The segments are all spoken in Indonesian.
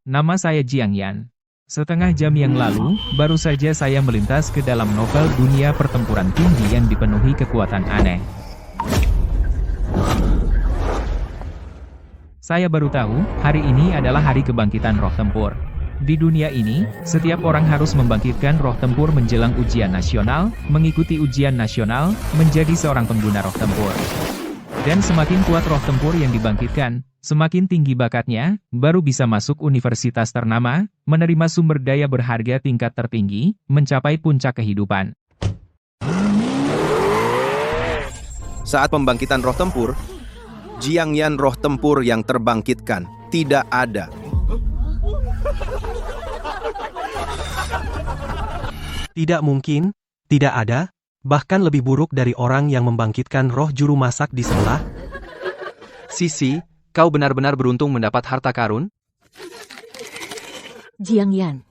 Nama saya Jiang Yan. Setengah jam yang lalu, baru saja saya melintas ke dalam novel dunia pertempuran tinggi yang dipenuhi kekuatan aneh. Saya baru tahu, hari ini adalah hari kebangkitan roh tempur. Di dunia ini, setiap orang harus membangkitkan roh tempur menjelang ujian nasional, mengikuti ujian nasional, menjadi seorang pengguna roh tempur. Dan semakin kuat roh tempur yang dibangkitkan, semakin tinggi bakatnya, baru bisa masuk universitas ternama, menerima sumber daya berharga tingkat tertinggi, mencapai puncak kehidupan. Saat pembangkitan roh tempur, Jiang Yan roh tempur yang terbangkitkan tidak ada. Tidak mungkin, tidak ada, bahkan lebih buruk dari orang yang membangkitkan roh juru masak di sebelah. Sisi, kau benar-benar beruntung mendapat harta karun. Jiang Yan.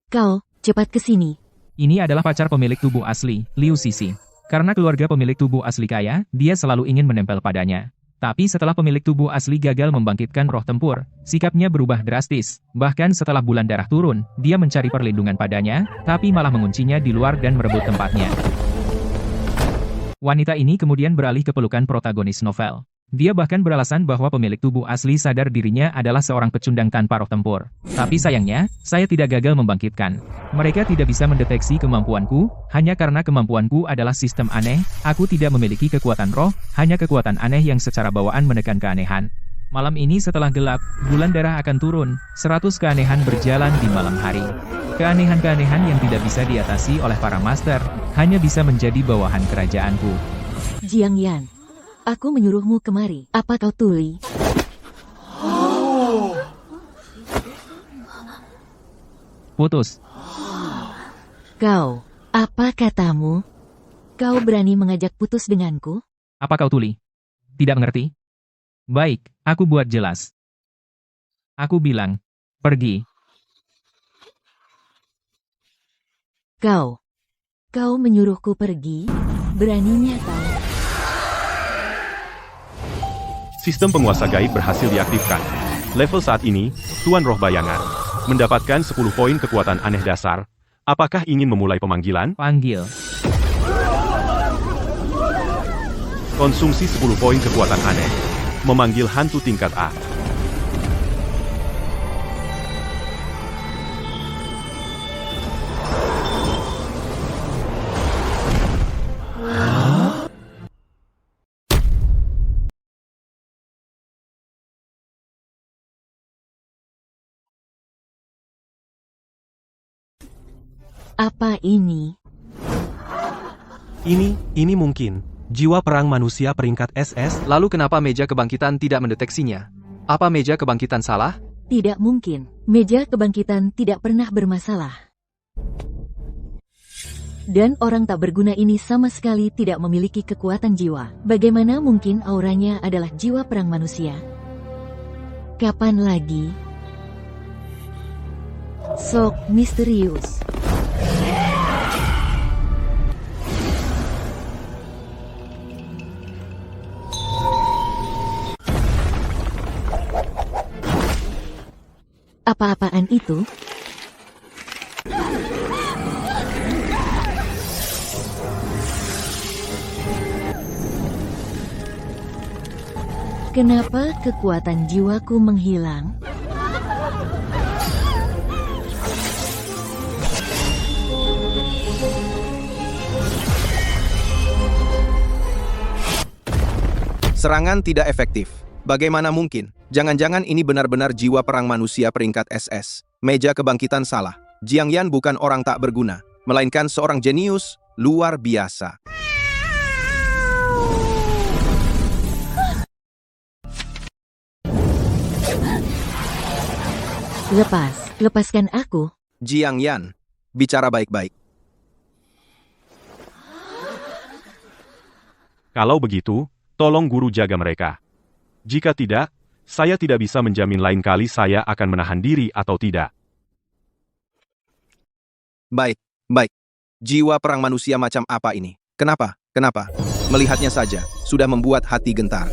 Kau, cepat ke sini. Ini adalah pacar pemilik tubuh asli, Liu Sisi. Karena keluarga pemilik tubuh asli kaya, dia selalu ingin menempel padanya. Tapi setelah pemilik tubuh asli gagal membangkitkan roh tempur, sikapnya berubah drastis. Bahkan setelah bulan darah turun, dia mencari perlindungan padanya, tapi malah menguncinya di luar dan merebut tempatnya. Wanita ini kemudian beralih ke pelukan protagonis novel. Dia bahkan beralasan bahwa pemilik tubuh asli sadar dirinya adalah seorang pecundang tanpa roh tempur. Tapi sayangnya, saya tidak gagal membangkitkan. Mereka tidak bisa mendeteksi kemampuanku, hanya karena kemampuanku adalah sistem aneh, aku tidak memiliki kekuatan roh, hanya kekuatan aneh yang secara bawaan menekan keanehan. Malam ini setelah gelap, bulan darah akan turun, 100 keanehan berjalan di malam hari. Keanehan-keanehan yang tidak bisa diatasi oleh para master, hanya bisa menjadi bawahan kerajaanku. Jiang Yan. Aku menyuruhmu kemari. Apa kau tuli? Putus. Kau, apa katamu? Kau berani mengajak putus denganku? Apa kau tuli? Tidak mengerti? Baik, aku buat jelas. Aku bilang, pergi. Kau menyuruhku pergi? Beraninya kau? Sistem penguasa gaib berhasil diaktifkan. Level saat ini, Tuan Roh Bayangan, mendapatkan 10 poin kekuatan aneh dasar. Apakah ingin memulai pemanggilan? Panggil. Konsumsi 10 poin kekuatan aneh. Memanggil hantu tingkat A. Apa ini? Ini mungkin. Jiwa perang manusia peringkat SS. Lalu kenapa meja kebangkitan tidak mendeteksinya? Apa meja kebangkitan salah? Tidak mungkin. Meja kebangkitan tidak pernah bermasalah. Dan orang tak berguna ini sama sekali tidak memiliki kekuatan jiwa. Bagaimana mungkin auranya adalah jiwa perang manusia? Kapan lagi? Sok misterius. Apa-apaan itu? Kenapa kekuatan jiwaku menghilang? Serangan tidak efektif. Bagaimana mungkin? Jangan-jangan ini benar-benar jiwa perang manusia peringkat SS. Meja kebangkitan salah. Jiang Yan bukan orang tak berguna, melainkan seorang jenius luar biasa. Lepaskan aku. Jiang Yan, bicara baik-baik. Kalau begitu, tolong guru jaga mereka. Jika tidak, saya tidak bisa menjamin lain kali saya akan menahan diri atau tidak. Baik. Jiwa perang manusia macam apa ini? Kenapa? Melihatnya saja, sudah membuat hati gentar.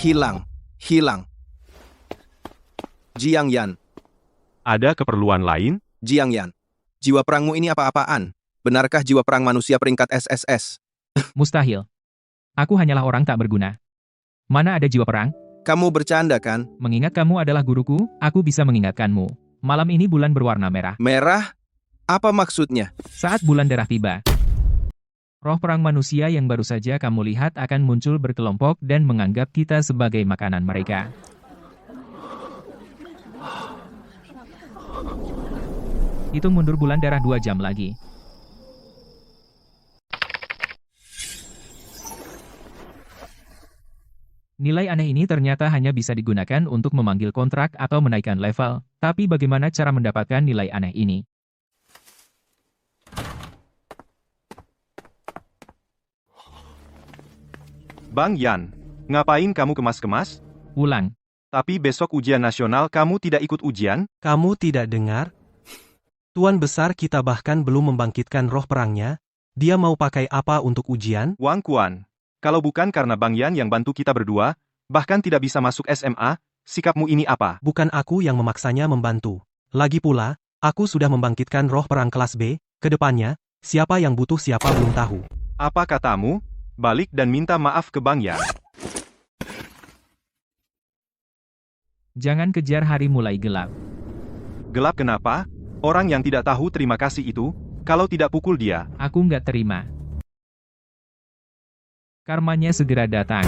Hilang. Hilang. Jiang Yan. Ada keperluan lain? Jiang Yan. Jiwa perangmu ini apa-apaan? Benarkah jiwa perang manusia peringkat SSS? Mustahil. Aku hanyalah orang tak berguna. Mana ada jiwa perang? Kamu bercanda kan? Mengingat kamu adalah guruku, aku bisa mengingatkanmu. Malam ini bulan berwarna merah. Merah? Apa maksudnya? Saat bulan darah tiba, roh perang manusia yang baru saja kamu lihat akan muncul berkelompok dan menganggap kita sebagai makanan mereka. Hitung mundur bulan darah 2 jam lagi. Nilai aneh ini ternyata hanya bisa digunakan untuk memanggil kontrak atau menaikkan level, tapi bagaimana cara mendapatkan nilai aneh ini? Bang Yan, ngapain kamu kemas-kemas? Ulang. Tapi besok ujian nasional kamu tidak ikut ujian? Kamu tidak dengar? Tuan besar kita bahkan belum membangkitkan roh perangnya. Dia mau pakai apa untuk ujian? Wang Kuan, kalau bukan karena Bang Yan yang bantu kita berdua, bahkan tidak bisa masuk SMA, sikapmu ini apa? Bukan aku yang memaksanya membantu. Lagi pula, aku sudah membangkitkan roh perang kelas B. Kedepannya, siapa yang butuh siapa belum tahu. Apa katamu? Balik dan minta maaf ke Bang Yan. Jangan kejar hari mulai gelap. Gelap kenapa? Orang yang tidak tahu terima kasih itu, kalau tidak pukul dia. Aku nggak terima. Karmanya segera datang.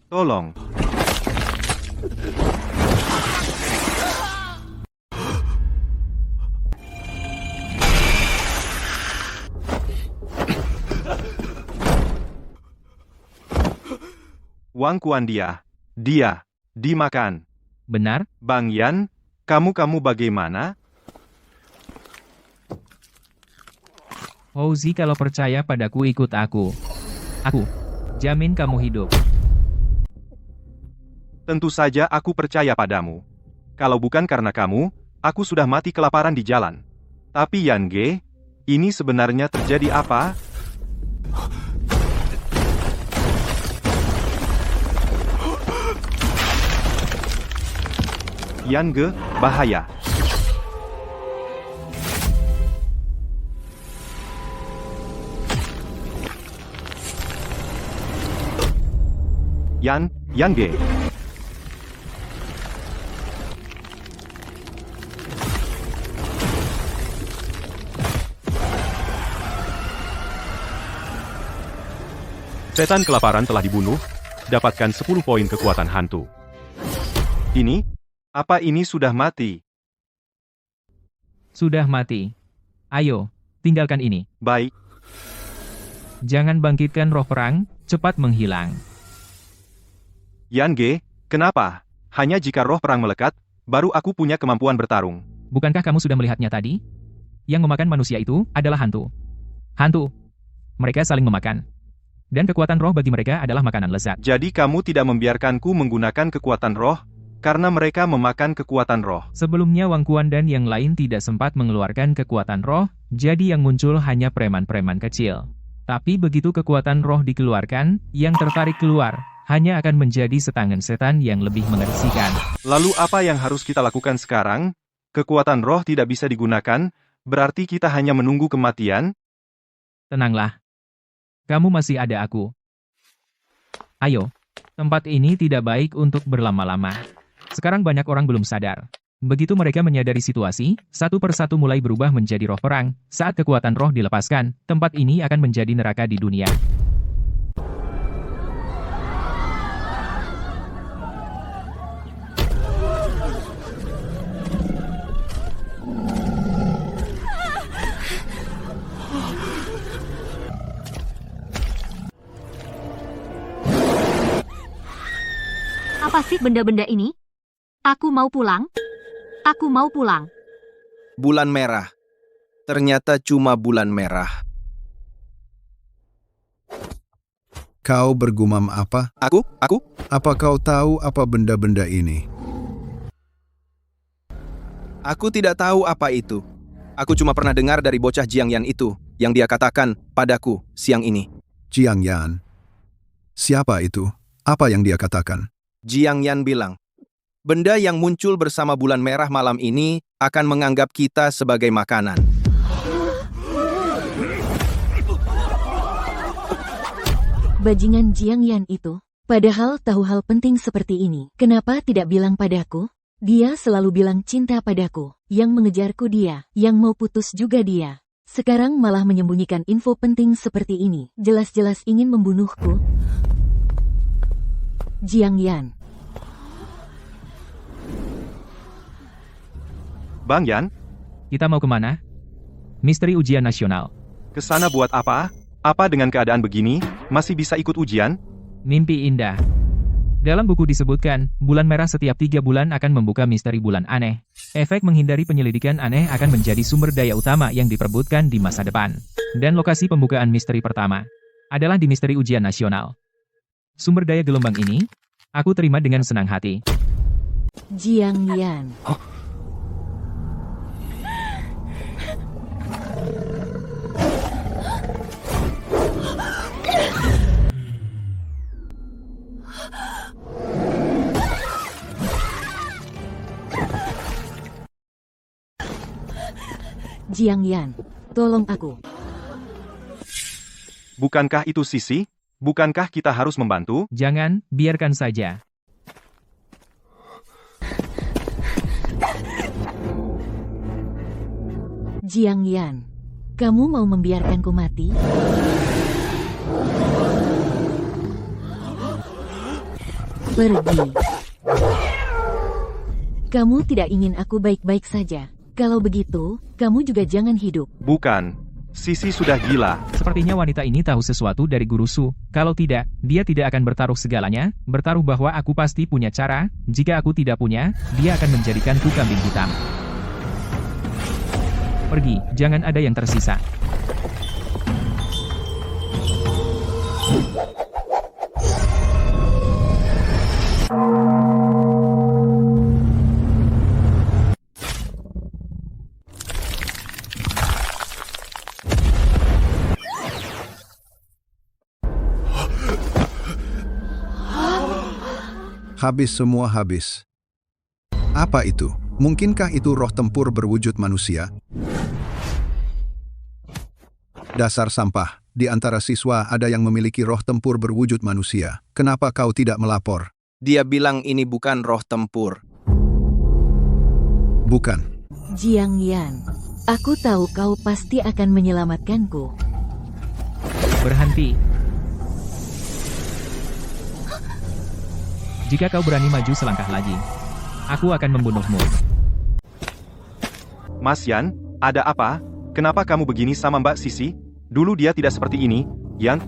Tolong. Wang Kuan dia dimakan. Benar? Bang Yan, kamu bagaimana? Fauzi, kalau percaya padaku ikut aku. Aku jamin kamu hidup. Tentu saja aku percaya padamu. Kalau bukan karena kamu, aku sudah mati kelaparan di jalan. Tapi Yan Ge, ini sebenarnya terjadi apa? Yan Ge, bahaya. Yan Ge. Setan kelaparan telah dibunuh, dapatkan 10 poin kekuatan hantu. Ini? Apa ini sudah mati? Sudah mati. Ayo, tinggalkan ini. Baik. Jangan bangkitkan roh perang, cepat menghilang. Yan Ge, kenapa? Hanya jika roh perang melekat, baru aku punya kemampuan bertarung. Bukankah kamu sudah melihatnya tadi? Yang memakan manusia itu adalah hantu. Hantu. Mereka saling memakan. Dan kekuatan roh bagi mereka adalah makanan lezat. Jadi kamu tidak membiarkanku menggunakan kekuatan roh, karena mereka memakan kekuatan roh. Sebelumnya Wang Kuan dan yang lain tidak sempat mengeluarkan kekuatan roh, jadi yang muncul hanya preman-preman kecil. Tapi begitu kekuatan roh dikeluarkan, yang tertarik keluar, hanya akan menjadi setangan setan yang lebih mengerikan. Lalu apa yang harus kita lakukan sekarang? Kekuatan roh tidak bisa digunakan, berarti kita hanya menunggu kematian? Tenanglah. Kamu masih ada aku. Ayo, tempat ini tidak baik untuk berlama-lama. Sekarang banyak orang belum sadar. Begitu mereka menyadari situasi, satu persatu mulai berubah menjadi roh perang. Saat kekuatan roh dilepaskan, tempat ini akan menjadi neraka di dunia. Apa sih benda-benda ini? Aku mau pulang. Aku mau pulang. Bulan merah. Ternyata cuma bulan merah. Kau bergumam apa? Aku? Apa kau tahu apa benda-benda ini? Aku tidak tahu apa itu. Aku cuma pernah dengar dari bocah Jiangyan itu, yang dia katakan padaku siang ini. Jiangyan. Siapa itu? Apa yang dia katakan? Jiangyan bilang, benda yang muncul bersama bulan merah malam ini akan menganggap kita sebagai makanan. Bajingan Jiangyan itu, padahal tahu hal penting seperti ini, kenapa tidak bilang padaku? Dia selalu bilang cinta padaku, yang mengejarku dia, yang mau putus juga dia. Sekarang malah menyembunyikan info penting seperti ini, jelas-jelas ingin membunuhku. Jiangyan. Bang Yan, Kita mau kemana? Misteri ujian nasional. ke sana buat apa? Apa dengan keadaan begini, masih bisa ikut ujian? Mimpi indah. Dalam buku disebutkan, bulan merah setiap 3 bulan akan membuka misteri bulan aneh. Efek menghindari penyelidikan aneh akan menjadi sumber daya utama yang diperebutkan di masa depan. Dan lokasi pembukaan misteri pertama adalah di misteri ujian nasional. Sumber daya gelombang ini, aku terima dengan senang hati. Jiangyan. Jiangyan, tolong aku. Bukankah itu Sisi? Bukankah kita harus membantu? Jangan, biarkan saja. Jiangyan, kamu mau membiarkanku mati? Pergi. Kamu tidak ingin aku baik-baik saja. Kalau begitu, kamu juga jangan hidup. Bukan. Sisi sudah gila. Sepertinya wanita ini tahu sesuatu dari Guru Su. Kalau tidak, dia tidak akan bertaruh segalanya, bertaruh bahwa aku pasti punya cara, jika aku tidak punya, dia akan menjadikanku kambing hitam. Pergi, jangan ada yang tersisa. Habis semua habis. Apa itu? Mungkinkah itu roh tempur berwujud manusia? Dasar sampah. Di antara siswa ada yang memiliki roh tempur berwujud manusia. Kenapa kau tidak melapor? Dia bilang ini bukan roh tempur. Bukan. Jiangyan, aku tahu kau pasti akan menyelamatkanku. Berhenti. Jika kau berani maju selangkah lagi, aku akan membunuhmu. Mas Yan, ada apa? Kenapa kamu begini sama Mbak Sisi? Dulu dia tidak seperti ini, Yan.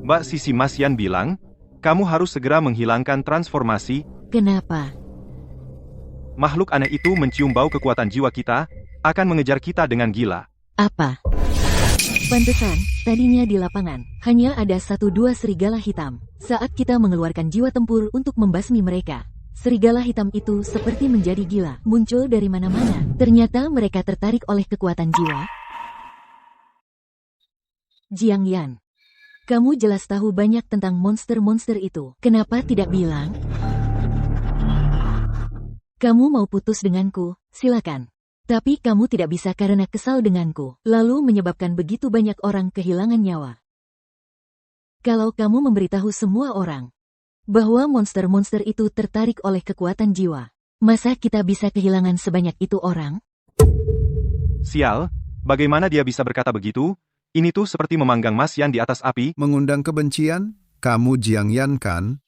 Mbak Sisi, Mas Yan bilang, kamu harus segera menghilangkan transformasi. Kenapa? Makhluk aneh itu mencium bau kekuatan jiwa kita, akan mengejar kita dengan gila. Apa? Pantesan, tadinya di lapangan, hanya ada 1-2 serigala hitam. Saat kita mengeluarkan jiwa tempur untuk membasmi mereka, serigala hitam itu seperti menjadi gila, muncul dari mana-mana. Ternyata mereka tertarik oleh kekuatan jiwa. Jiangyan, kamu jelas tahu banyak tentang monster-monster itu. Kenapa tidak bilang? Kamu mau putus denganku, silakan. Tapi kamu tidak bisa karena kesal denganku, lalu menyebabkan begitu banyak orang kehilangan nyawa. Kalau kamu memberitahu semua orang bahwa monster-monster itu tertarik oleh kekuatan jiwa, masa kita bisa kehilangan sebanyak itu orang? Sial, bagaimana dia bisa berkata begitu? Ini tuh seperti memanggang Mas Yan di atas api. Mengundang kebencian? Kamu Jiangyan kan?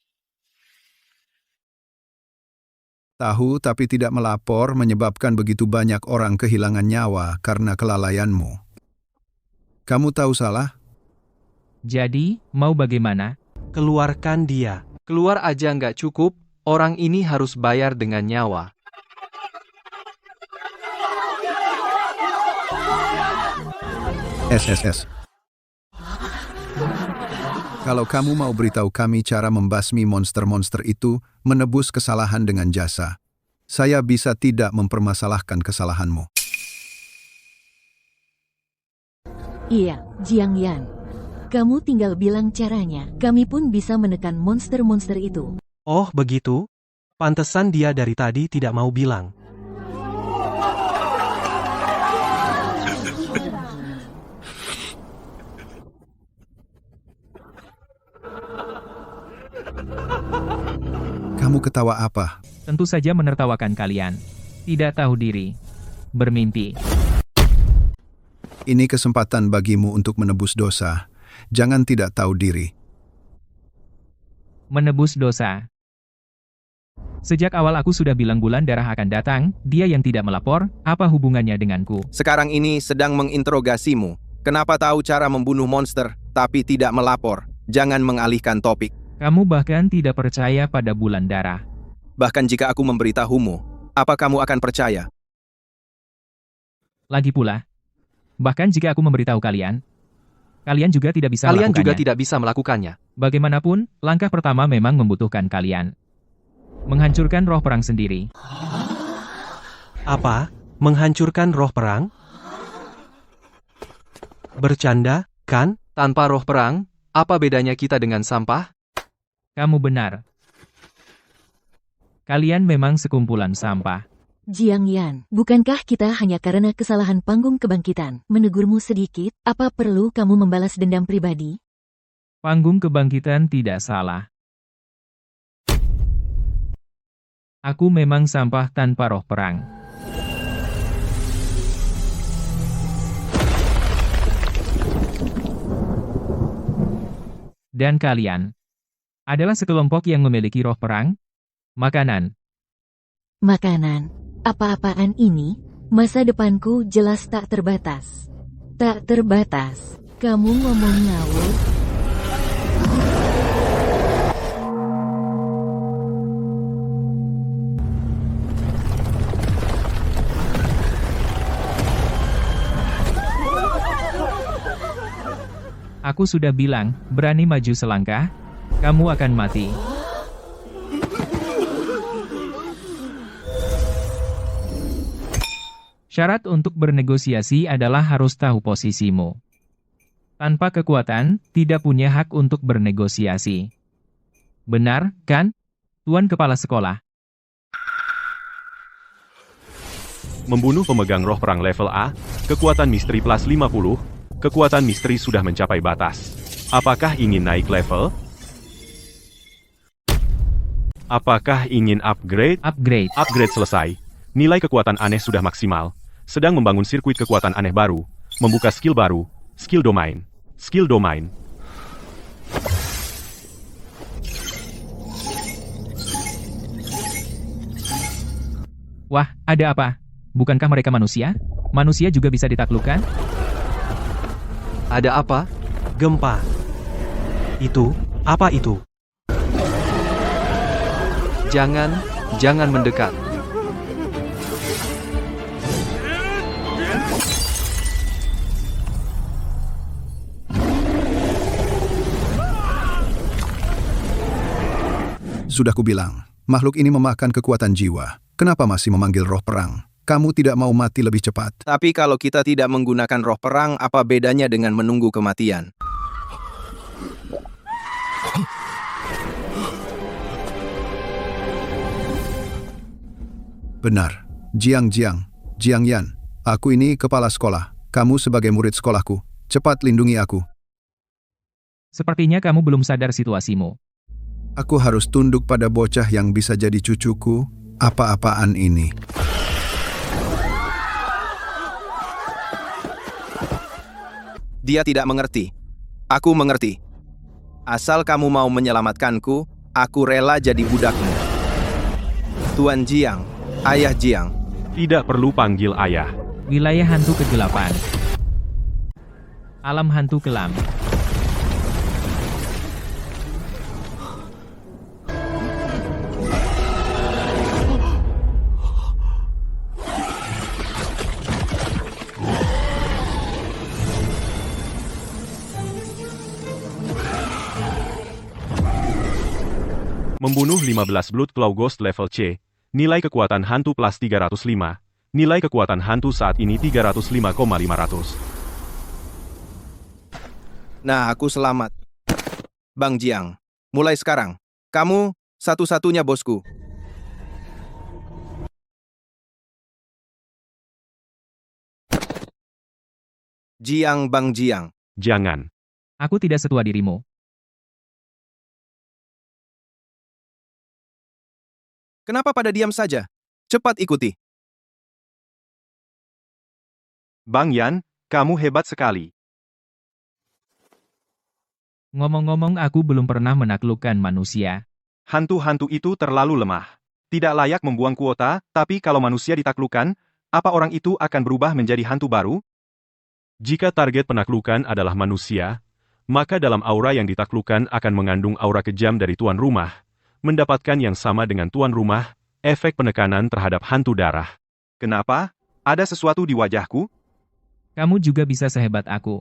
Tahu tapi tidak melapor menyebabkan begitu banyak orang kehilangan nyawa karena kelalaianmu. Kamu tahu salah? Jadi, mau bagaimana? Keluarkan dia. Keluar aja nggak cukup, orang ini harus bayar dengan nyawa. SSS. Kalau kamu mau beritahu kami cara membasmi monster-monster itu, menebus kesalahan dengan jasa. Saya bisa tidak mempermasalahkan kesalahanmu. Iya, Jiang Yan. Kamu tinggal bilang caranya. Kami pun bisa menekan monster-monster itu. Oh, begitu? Pantesan dia dari tadi tidak mau bilang. Kamu ketawa apa? Tentu saja menertawakan kalian. Tidak tahu diri. Bermimpi. Ini kesempatan bagimu untuk menebus dosa. Jangan tidak tahu diri. Menebus dosa. Sejak awal aku sudah bilang bulan darah akan datang, dia yang tidak melapor, apa hubungannya denganku? Sekarang ini sedang menginterogasimu. Kenapa tahu cara membunuh monster, tapi tidak melapor? Jangan mengalihkan topik. Kamu bahkan tidak percaya pada bulan darah. Bahkan jika aku memberitahumu, apa kamu akan percaya? Lagi pula, bahkan jika aku memberitahu kalian, kalian juga tidak bisa Kalian melakukannya. juga tidak bisa melakukannya. Bagaimanapun, langkah pertama memang membutuhkan kalian. Menghancurkan roh perang sendiri. Apa? Menghancurkan roh perang? Bercanda, kan? Tanpa roh perang, apa bedanya kita dengan sampah? Kamu benar. Kalian memang sekumpulan sampah. Jiang Yan, bukankah kita hanya karena kesalahan panggung kebangkitan menegurmu sedikit? Apa perlu kamu membalas dendam pribadi? Panggung kebangkitan tidak salah. Aku memang sampah tanpa roh perang. Dan kalian adalah sekelompok yang memiliki roh perang, makanan. Makanan. Apa-apaan ini? Masa depanku jelas tak terbatas. Tak terbatas. Kamu ngomong ngawur? Aku sudah bilang, berani maju selangkah, kamu akan mati. Syarat untuk bernegosiasi adalah harus tahu posisimu. Tanpa kekuatan, tidak punya hak untuk bernegosiasi. Benar, kan, Tuan Kepala Sekolah? Membunuh pemegang roh perang level A, kekuatan misteri plus 50, kekuatan misteri sudah mencapai batas. Apakah ingin naik level? Apakah ingin upgrade? Upgrade. Upgrade selesai. Nilai kekuatan aneh sudah maksimal. Sedang membangun sirkuit kekuatan aneh baru. Membuka skill baru. Skill domain. Skill domain. Wah, ada apa? Bukankah mereka manusia? Manusia juga bisa ditaklukkan? Ada apa? Gempa. Itu, apa itu? Jangan mendekat. Sudah kubilang, makhluk ini memakan kekuatan jiwa. Kenapa masih memanggil roh perang? Kamu tidak mau mati lebih cepat. Tapi kalau kita tidak menggunakan roh perang, apa bedanya dengan menunggu kematian? Benar. Jiang Yan. Aku ini kepala sekolah. Kamu sebagai murid sekolahku. Cepat lindungi aku. Sepertinya kamu belum sadar situasimu. Aku harus tunduk pada bocah yang bisa jadi cucuku. Apa-apaan ini? Dia tidak mengerti. Aku mengerti. Asal kamu mau menyelamatkanku, aku rela jadi budakmu. Tuan Jiang, Ayah Jiang. Tidak perlu panggil ayah. Wilayah hantu kegelapan. Alam hantu kelam. Membunuh 15 Blood Claw Ghost level C, Nilai kekuatan hantu plus 305. Nilai kekuatan hantu saat ini 305,500. Nah, aku selamat. Bang Jiang, mulai sekarang, kamu satu-satunya bosku. Jiang Bang Jiang. Jangan. Aku tidak setua dirimu. Kenapa pada diam saja? Cepat ikuti. Bang Yan, kamu hebat sekali. Ngomong-ngomong, aku belum pernah menaklukkan manusia. Hantu-hantu itu terlalu lemah. Tidak layak membuang kuota, tapi kalau manusia ditaklukkan, apa orang itu akan berubah menjadi hantu baru? Jika target penaklukan adalah manusia, maka dalam aura yang ditaklukkan akan mengandung aura kejam dari tuan rumah. Mendapatkan yang sama dengan tuan rumah, efek penekanan terhadap hantu darah. Kenapa? Ada sesuatu di wajahku? Kamu juga bisa sehebat aku.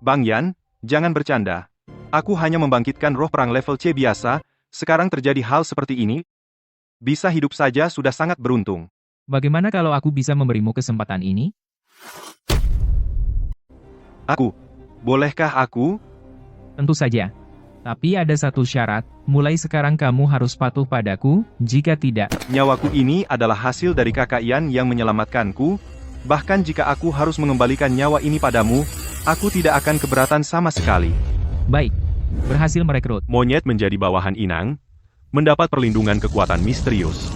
Bang Yan, jangan bercanda. Aku hanya membangkitkan roh perang level C biasa, sekarang terjadi hal seperti ini. Bisa hidup saja sudah sangat beruntung. Bagaimana kalau aku bisa memberimu kesempatan ini? Bolehkah aku? Tentu saja. Tapi ada satu syarat, mulai sekarang kamu harus patuh padaku, jika tidak. Nyawaku ini adalah hasil dari kakak Yan yang menyelamatkanku, bahkan jika aku harus mengembalikan nyawa ini padamu, aku tidak akan keberatan sama sekali. Baik. Berhasil merekrut. Monyet menjadi bawahan inang, mendapat perlindungan kekuatan misterius.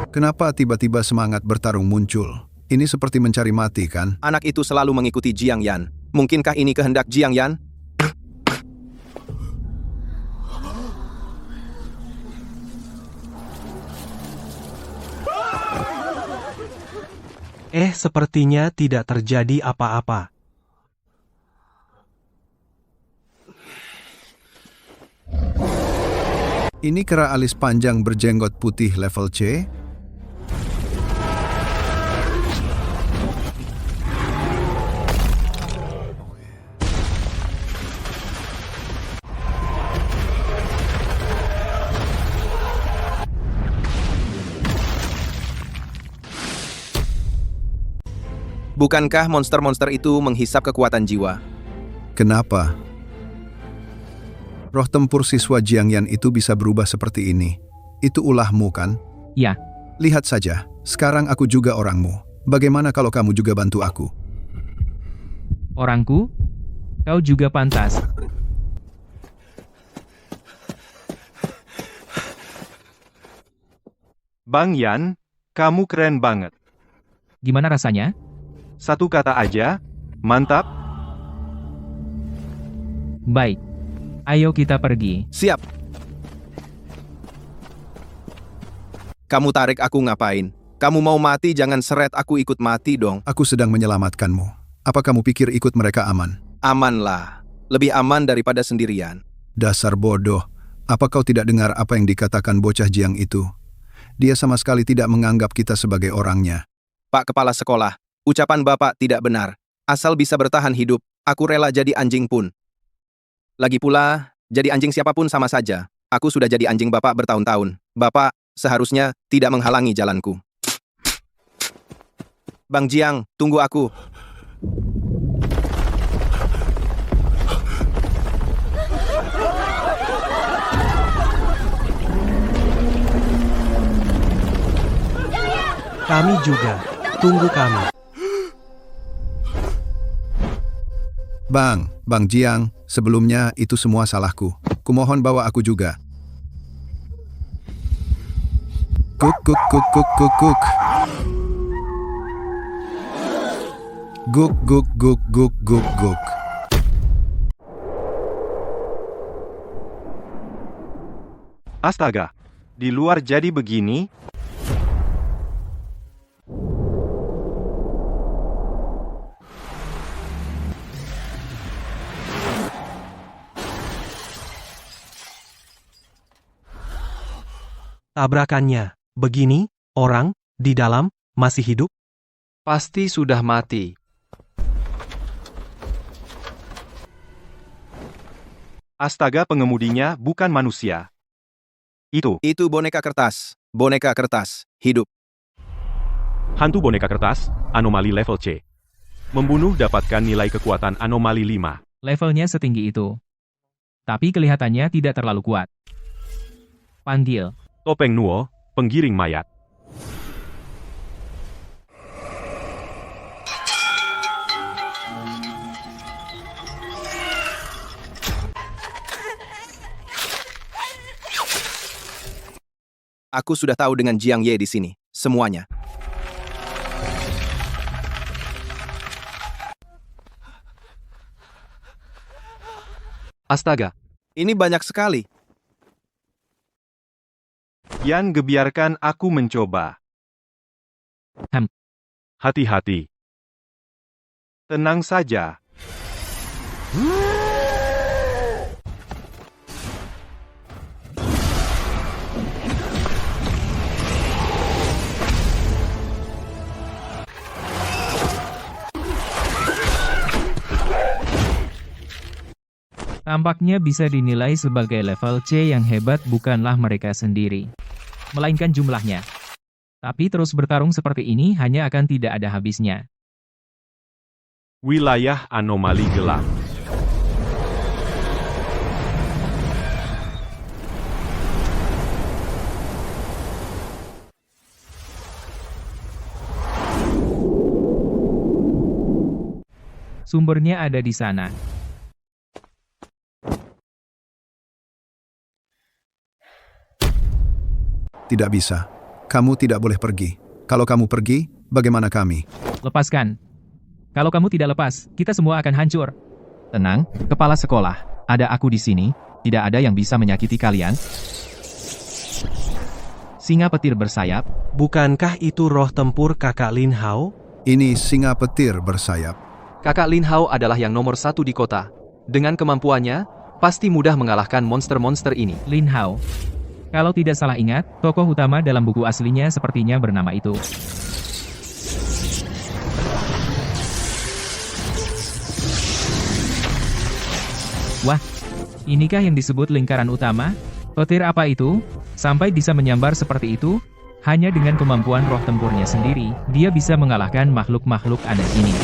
Kenapa tiba-tiba semangat bertarung muncul? Ini seperti mencari mati, kan? Anak itu selalu mengikuti Jiang Yan. Mungkinkah ini kehendak Jiang Yan? Sepertinya tidak terjadi apa-apa. Ini kera alis panjang berjenggot putih level C? Bukankah monster-monster itu menghisap kekuatan jiwa? Kenapa? Roh tempur siswa Jiang Yan itu bisa berubah seperti ini. Itu ulahmu, kan? Ya. Lihat saja, sekarang aku juga orangmu. Bagaimana kalau kamu juga bantu aku? Orangku? Kau juga pantas. Bang Yan, kamu keren banget. Gimana rasanya? Satu kata aja, mantap. Baik. Ayo kita pergi. Siap. Kamu tarik aku ngapain? Kamu mau mati, jangan seret aku ikut mati dong. Aku sedang menyelamatkanmu. Apa kamu pikir ikut mereka aman? Aman lah. Lebih aman daripada sendirian. Dasar bodoh. Apa kau tidak dengar apa yang dikatakan bocah Jiang itu? Dia sama sekali tidak menganggap kita sebagai orangnya. Pak Kepala Sekolah, ucapan Bapak tidak benar. Asal bisa bertahan hidup, aku rela jadi anjing pun. Lagi pula, jadi anjing siapapun sama saja. Aku sudah jadi anjing Bapak bertahun-tahun. Bapak seharusnya tidak menghalangi jalanku. Bang Jiang, tunggu aku. Kami juga. Tunggu kami. Bang Jiang, sebelumnya itu semua salahku. Kumohon bawa aku juga. Kuk kuk kuk kuk kuk kuk. Guk guk guk guk guk guk. Astaga, di luar jadi begini? Tabrakannya. Begini, orang di dalam masih hidup? Pasti sudah mati. Astaga, pengemudinya bukan manusia. Itu, Itu boneka kertas. Boneka kertas. Hidup. hantu boneka kertas, anomali level C. Membunuh dapatkan nilai kekuatan anomali 5. Levelnya setinggi itu. Tapi kelihatannya tidak terlalu kuat. Panggil. Topeng Nuo, penggiring mayat. Aku sudah tahu dengan Jiang Ye di sini. Semuanya. Astaga, Ini banyak sekali. Yan, biarkan aku mencoba. Hem. Hati-hati. Tenang saja. Tampaknya bisa dinilai sebagai level C yang hebat bukanlah mereka sendiri, melainkan jumlahnya. Tapi terus bertarung seperti ini hanya akan tidak ada habisnya. Wilayah anomali gelap. Sumbernya ada di sana. Tidak bisa. Kamu tidak boleh pergi. Kalau kamu pergi, bagaimana kami? Lepaskan. Kalau kamu tidak lepas, kita semua akan hancur. tenang, kepala sekolah. Ada aku di sini, tidak ada yang bisa menyakiti kalian. Singa petir bersayap, Bukankah itu roh tempur kakak Lin Hao? Ini singa petir bersayap. kakak Lin Hao adalah yang nomor 1 di kota. Dengan kemampuannya, pasti mudah mengalahkan monster-monster ini. Lin Hao. Kalau tidak salah ingat, tokoh utama dalam buku aslinya sepertinya bernama itu. Wah, inikah yang disebut lingkaran utama? Petir apa itu? Sampai bisa menyambar seperti itu? Hanya dengan kemampuan roh tempurnya sendiri, dia bisa mengalahkan makhluk-makhluk aneh ini.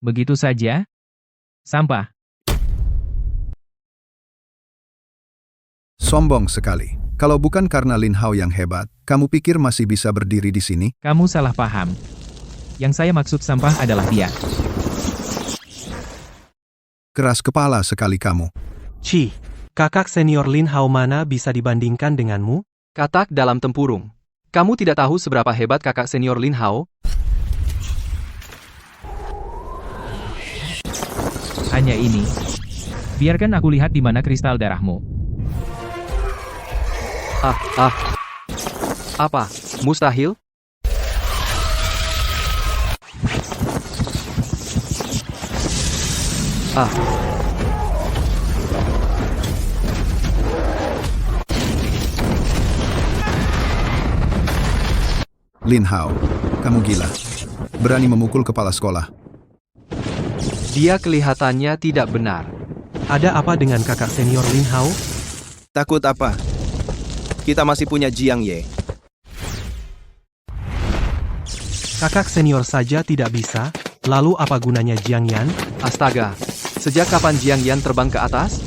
Begitu saja? Sampah. Sombong sekali. Kalau bukan karena Lin Hao yang hebat, kamu pikir masih bisa berdiri di sini? Kamu salah paham. Yang saya maksud sampah adalah dia. Keras kepala sekali kamu. Ci, kakak senior Lin Hao mana bisa dibandingkan denganmu? katak dalam tempurung. Kamu tidak tahu seberapa hebat kakak senior Lin Hao? Hanya ini. Biarkan aku lihat di mana kristal darahmu. Apa? Mustahil? Lin Hao, kamu gila. Berani memukul kepala sekolah. Dia kelihatannya tidak benar. Ada apa dengan kakak senior Lin Hao? Takut apa? Kita masih punya Jiang Ye. Kakak senior saja tidak bisa, lalu apa gunanya Jiang Yan? Astaga, sejak kapan Jiang Yan terbang ke atas?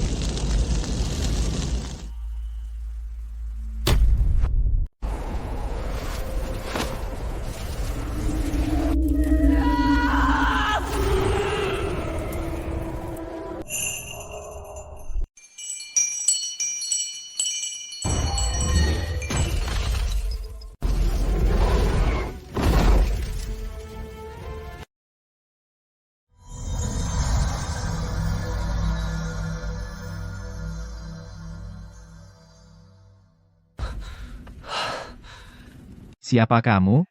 Siapa kamu?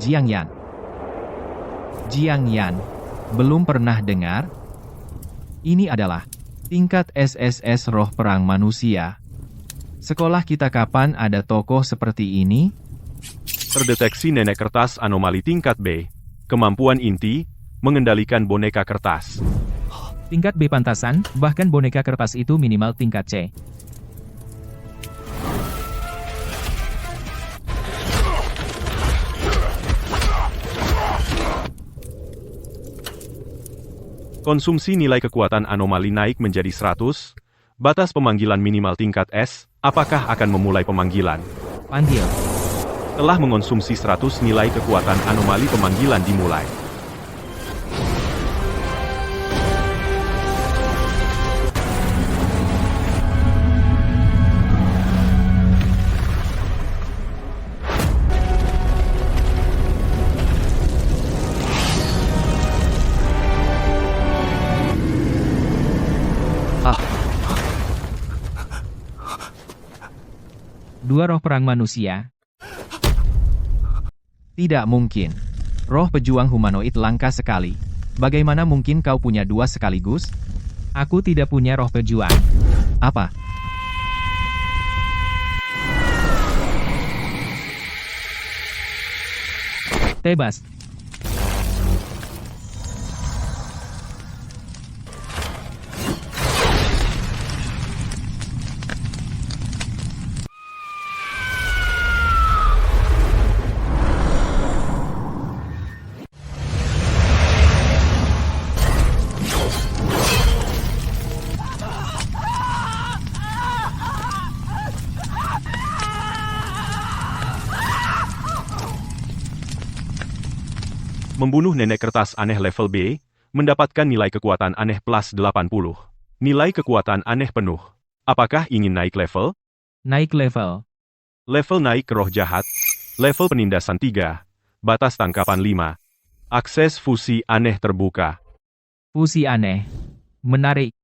Jiang Yan. Jiang Yan. Belum pernah dengar? Ini adalah tingkat SSS roh perang manusia. Sekolah kita kapan ada tokoh seperti ini? Terdeteksi nenek kertas anomali tingkat B. Kemampuan inti, mengendalikan boneka kertas. Tingkat B pantasan, bahkan boneka kertas itu minimal tingkat C. Konsumsi nilai kekuatan anomali naik menjadi 100. Batas pemanggilan minimal tingkat S. Apakah akan memulai pemanggilan? Panggil. Telah mengonsumsi 100 nilai kekuatan anomali pemanggilan dimulai. Dua roh perang manusia? Tidak mungkin. Roh pejuang humanoid langka sekali. Bagaimana mungkin kau punya dua sekaligus? Aku tidak punya roh pejuang. Apa? Tebas. Membunuh nenek kertas aneh level B, mendapatkan nilai kekuatan aneh plus 80. Nilai kekuatan aneh penuh. Apakah ingin naik level? Naik level. Level naik ke roh jahat. Level penindasan 3. Batas tangkapan 5. Akses fusi aneh terbuka. Fusi aneh. Menarik.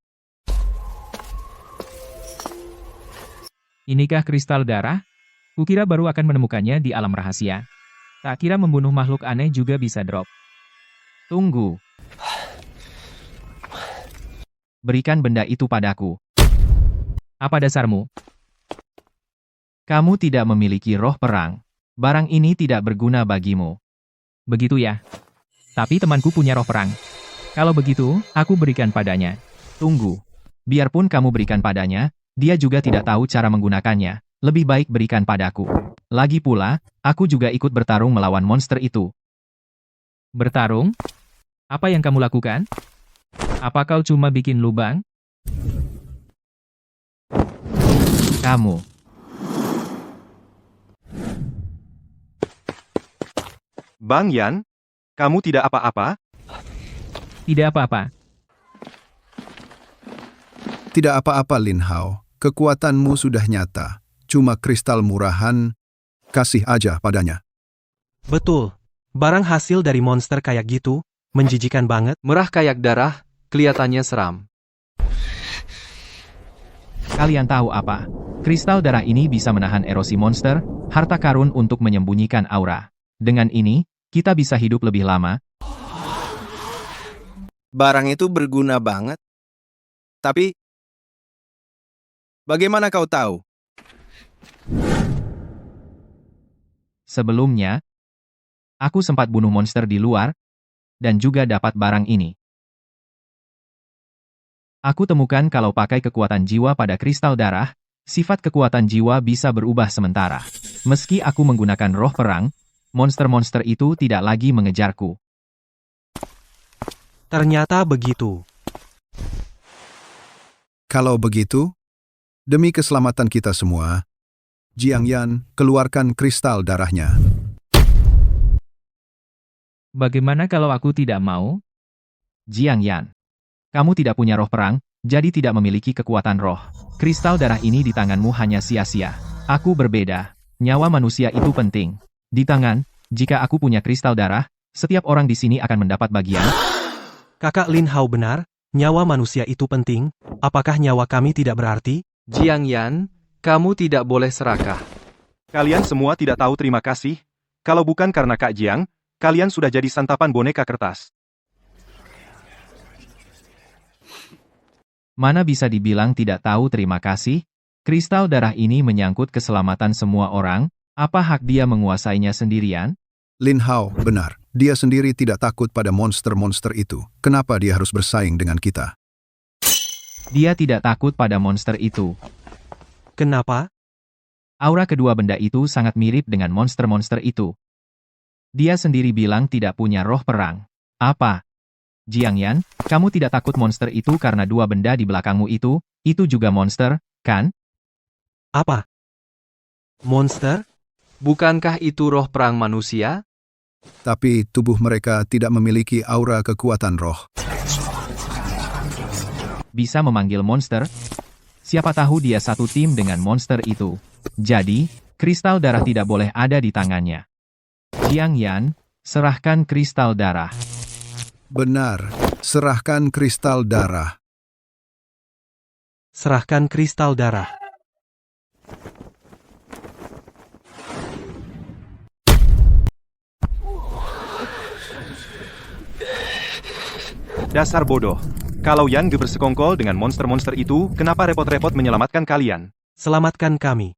Inikah kristal darah? Kukira baru akan menemukannya di alam rahasia. Tak kira membunuh makhluk aneh juga bisa drop. Tunggu. Berikan benda itu padaku. Apa dasarmu? Kamu tidak memiliki roh perang. Barang ini tidak berguna bagimu. Begitu ya? Tapi temanku punya roh perang. Kalau begitu, aku berikan padanya. Tunggu. Biarpun kamu berikan padanya, dia juga tidak tahu cara menggunakannya. Lebih baik berikan padaku. Lagi pula, aku juga ikut bertarung melawan monster itu. Bertarung? Apa yang kamu lakukan? Apa kau cuma bikin lubang? Kamu. Bang Yan, kamu tidak apa-apa? Tidak apa-apa. Tidak apa-apa Lin Hao, kekuatanmu sudah nyata. Cuma kristal murahan, kasih aja padanya. Betul. Barang hasil dari monster kayak gitu, menjijikan banget. Merah kayak darah, kelihatannya seram. Kalian tahu apa? Kristal darah ini bisa menahan erosi monster, harta karun untuk menyembunyikan aura. Dengan ini, kita bisa hidup lebih lama. Barang itu berguna banget. Tapi, bagaimana kau tahu? Sebelumnya, aku sempat bunuh monster di luar, dan juga dapat barang ini. Aku temukan kalau pakai kekuatan jiwa pada kristal darah, sifat kekuatan jiwa bisa berubah sementara. Meski aku menggunakan roh perang, monster-monster itu tidak lagi mengejarku. Ternyata begitu. Kalau begitu, demi keselamatan kita semua, Jiang Yan, keluarkan kristal darahnya. Bagaimana kalau aku tidak mau? Jiang Yan, kamu tidak punya roh perang, jadi tidak memiliki kekuatan roh. Kristal darah ini di tanganmu hanya sia-sia. Aku berbeda. Nyawa manusia itu penting. Di tangan, jika aku punya kristal darah, setiap orang di sini akan mendapat bagian. Kakak Lin Hao benar, nyawa manusia itu penting. Apakah nyawa kami tidak berarti? Jiang Yan, kamu tidak boleh serakah. Kalian semua tidak tahu terima kasih. Kalau bukan karena Kak Jiang, kalian sudah jadi santapan boneka kertas. Mana bisa dibilang tidak tahu terima kasih? Kristal darah ini menyangkut keselamatan semua orang, apa hak dia menguasainya sendirian? Lin Hao, benar. Dia sendiri tidak takut pada monster-monster itu. Kenapa dia harus bersaing dengan kita? Dia tidak takut pada monster itu. Kenapa? Aura kedua benda itu sangat mirip dengan monster-monster itu. Dia sendiri bilang tidak punya roh perang. Apa? Jiang Yan, kamu tidak takut monster itu karena dua benda di belakangmu itu juga monster, kan? Apa? Monster? Bukankah itu roh perang manusia? Tapi tubuh mereka tidak memiliki aura kekuatan roh. Bisa memanggil monster? Siapa tahu dia satu tim dengan monster itu. Jadi, kristal darah tidak boleh ada di tangannya. Jiang Yan, serahkan kristal darah. Benar, serahkan kristal darah. Serahkan kristal darah. Dasar bodoh. Kalau Yang Ge bersekongkol dengan monster-monster itu, kenapa repot-repot menyelamatkan kalian? Selamatkan kami.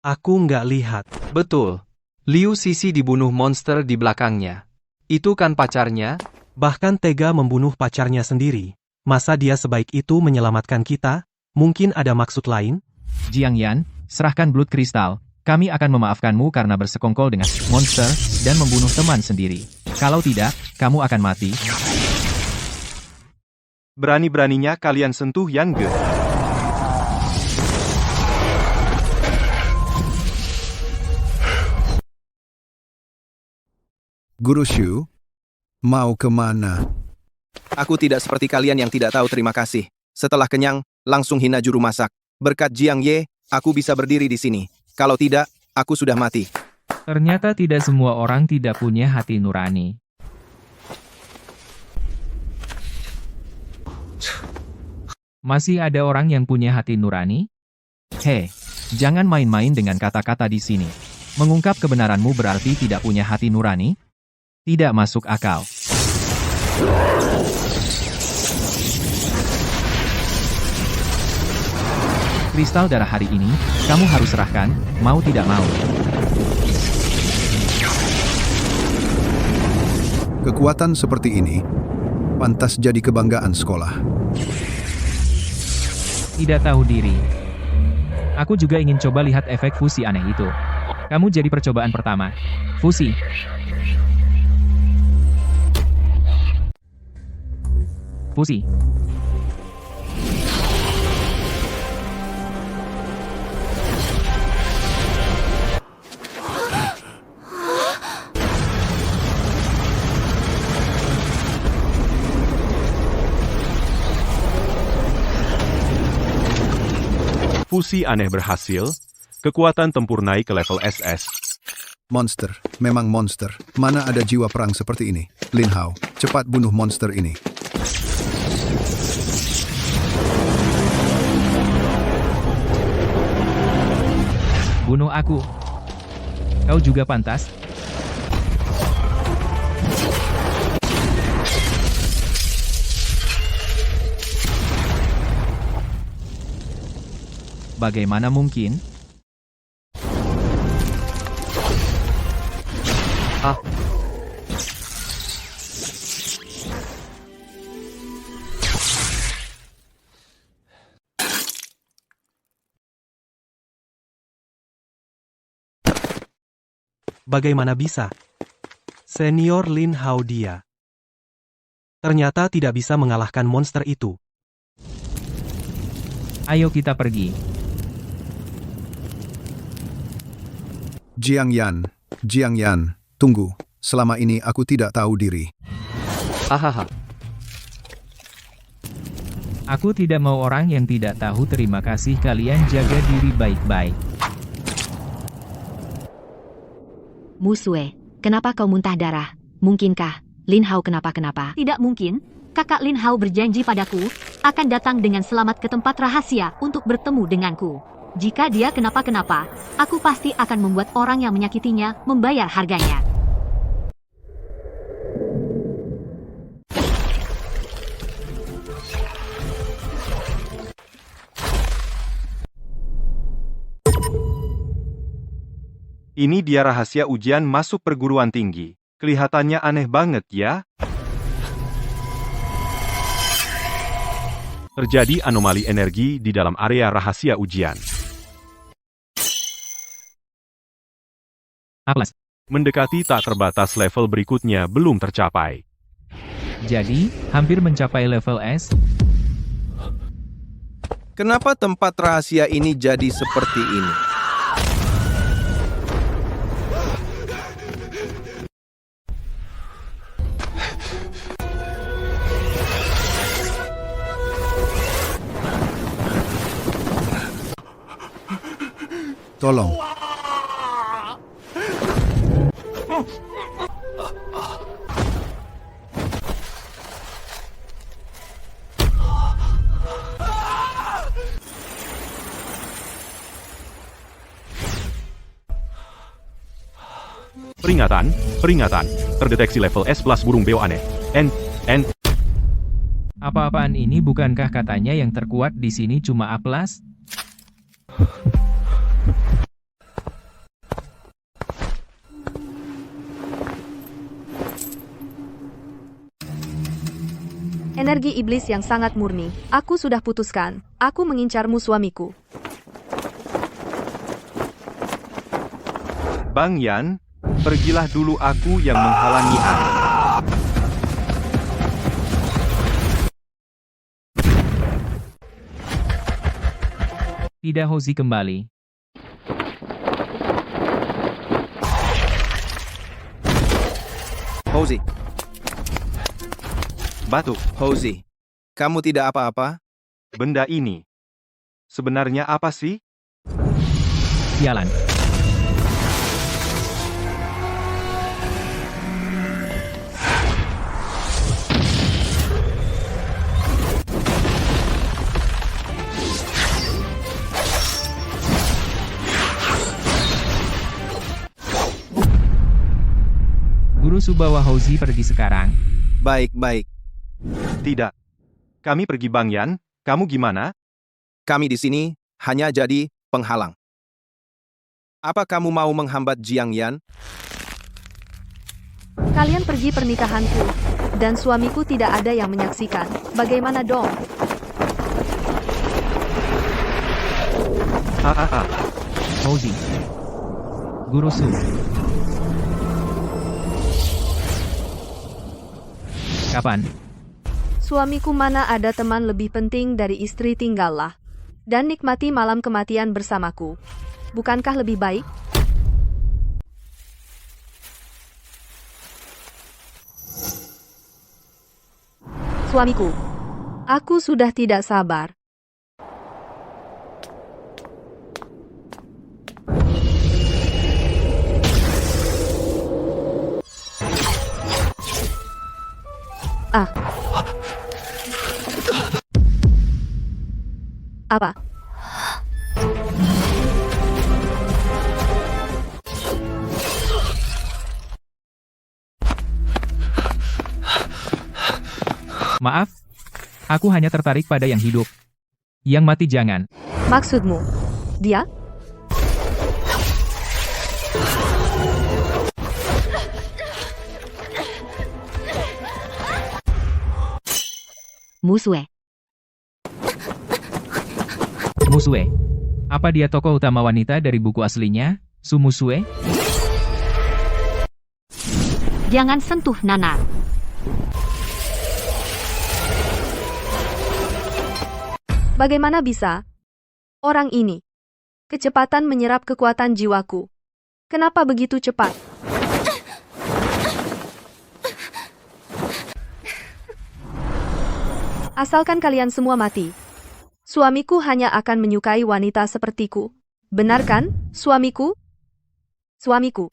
Aku nggak lihat. Betul. Liu Sisi dibunuh monster di belakangnya. Itu kan pacarnya? Bahkan tega membunuh pacarnya sendiri. Masa dia sebaik itu menyelamatkan kita? Mungkin ada maksud lain? Jiang Yan, serahkan blood kristal. Kami akan memaafkanmu karena bersekongkol dengan monster dan membunuh teman sendiri. Kalau tidak, kamu akan mati. Berani-beraninya kalian sentuh Yang Ge. Guru Shu, mau kemana? Aku tidak seperti kalian yang tidak tahu terima kasih. Setelah kenyang, langsung hina juru masak. Berkat Jiang Ye, aku bisa berdiri di sini. Kalau tidak, aku sudah mati. Ternyata tidak semua orang tidak punya hati nurani. Masih ada orang yang punya hati nurani? Hei, jangan main-main dengan kata-kata di sini. Mengungkap kebenaranmu berarti tidak punya hati nurani? Tidak masuk akal. Kristal darah hari ini, kamu harus serahkan, mau tidak mau. Kekuatan seperti ini, pantas jadi kebanggaan sekolah. Tidak tahu diri. Aku juga ingin coba lihat efek fusi aneh itu. Kamu jadi percobaan pertama. Fusi. Fusi. Fusi aneh berhasil, kekuatan tempur naik ke level SS. Monster, memang monster. Mana ada jiwa perang seperti ini? Lin Hao, cepat bunuh monster ini. Bunuh aku. Kau juga pantas. Bagaimana mungkin? Ah, Bagaimana bisa? Senior Lin Hao dia. Ternyata tidak bisa mengalahkan monster itu. Ayo kita pergi. Jiang Yan, tunggu. Selama ini aku tidak tahu diri. hahaha. Aku tidak mau orang yang tidak tahu terima kasih. Kalian jaga diri baik-baik. Musue, kenapa kau muntah darah? Mungkinkah Lin Hao kenapa-kenapa? Tidak mungkin. Kakak Lin Hao berjanji padaku, akan datang dengan selamat ke tempat rahasia untuk bertemu denganku. Jika dia kenapa-kenapa, aku pasti akan membuat orang yang menyakitinya membayar harganya. Ini dia rahasia ujian masuk perguruan tinggi. Kelihatannya aneh banget ya. Terjadi anomali energi di dalam area rahasia ujian. A+. Mendekati tak terbatas level berikutnya belum tercapai. Jadi, hampir mencapai level S. Kenapa tempat rahasia ini jadi seperti ini? Tolong. Peringatan, peringatan. Terdeteksi level S+ burung beo aneh. N. Apa-apaan ini bukankah katanya yang terkuat di sini cuma A+? Energi iblis yang sangat murni. Aku sudah putuskan. Aku mengincarmu suamiku. Bang Yan, pergilah dulu, aku yang menghalangi Anda. Tidak, Hozi kembali. Hozi, Batuk, Hozi, kamu tidak apa-apa? benda ini. Sebenarnya apa sih? Sialan. Guru Subawa Hozi pergi sekarang. Baik-baik. Tidak. Kami pergi Bang Yan, kamu gimana? Kami di sini hanya jadi penghalang. Apa kamu mau menghambat Jiang Yan? Kalian pergi pernikahanku. Dan suamiku tidak ada yang menyaksikan. Bagaimana dong? Hahaha. Hozi. Guru Su. Kapan? Suamiku mana ada teman lebih penting dari istri, tinggallah. Dan nikmati malam kematian bersamaku. Bukankah lebih baik? Suamiku. Aku sudah tidak sabar. Apa? Maaf, aku hanya tertarik pada yang hidup. Yang mati jangan. Maksudmu? Dia? Musue. Musue. Apa dia tokoh utama wanita dari buku aslinya, Su Musue? Jangan sentuh Nana. Bagaimana bisa? Orang ini. Kecepatan menyerap kekuatan jiwaku. Kenapa begitu cepat? Asalkan kalian semua mati. Suamiku hanya akan menyukai wanita sepertiku. Benar kan, suamiku? Suamiku.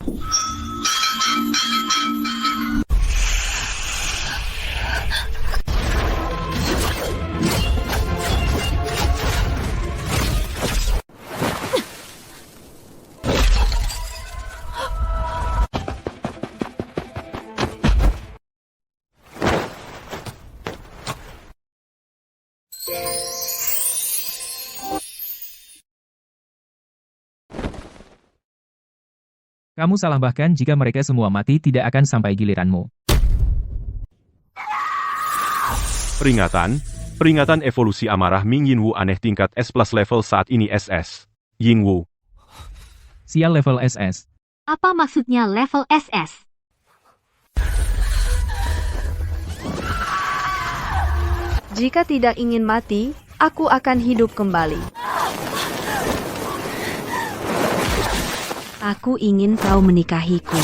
Kamu salah bahkan jika mereka semua mati tidak akan sampai giliranmu. Peringatan evolusi amarah Ming Yinwu aneh tingkat S+ level saat ini SS. Yingwu. Sial level SS. Apa maksudnya level SS? Jika tidak ingin mati, aku akan hidup kembali. Aku ingin kau menikahiku.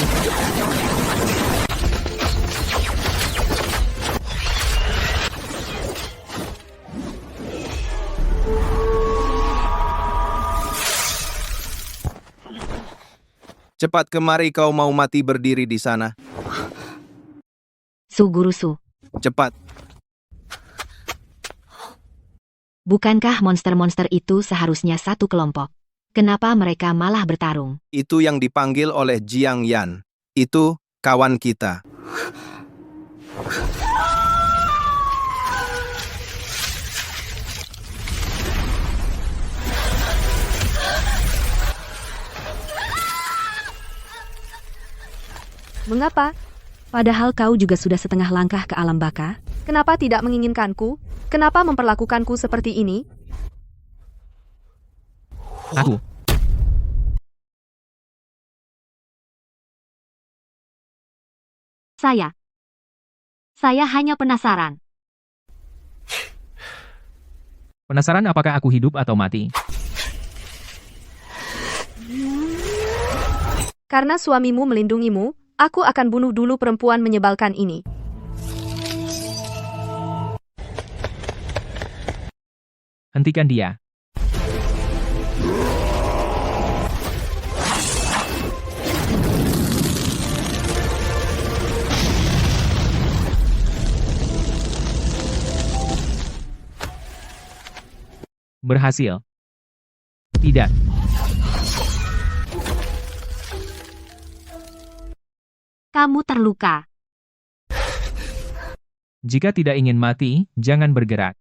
Cepat kemari kau mau mati berdiri di sana. Sugurusu, Cepat. bukankah monster-monster itu seharusnya satu kelompok? Kenapa mereka malah bertarung? Itu yang dipanggil oleh Jiang Yan. Itu kawan kita. Mengapa? Padahal kau juga sudah setengah langkah ke alam baka. Kenapa tidak menginginkanku? Kenapa memperlakukanku seperti ini? Aku. Saya hanya penasaran. Penasaran apakah aku hidup atau mati? Karena suamimu melindungimu, aku akan bunuh dulu perempuan menyebalkan ini. Hentikan dia. Berhasil. Tidak. Kamu terluka. Jika tidak ingin mati, jangan bergerak.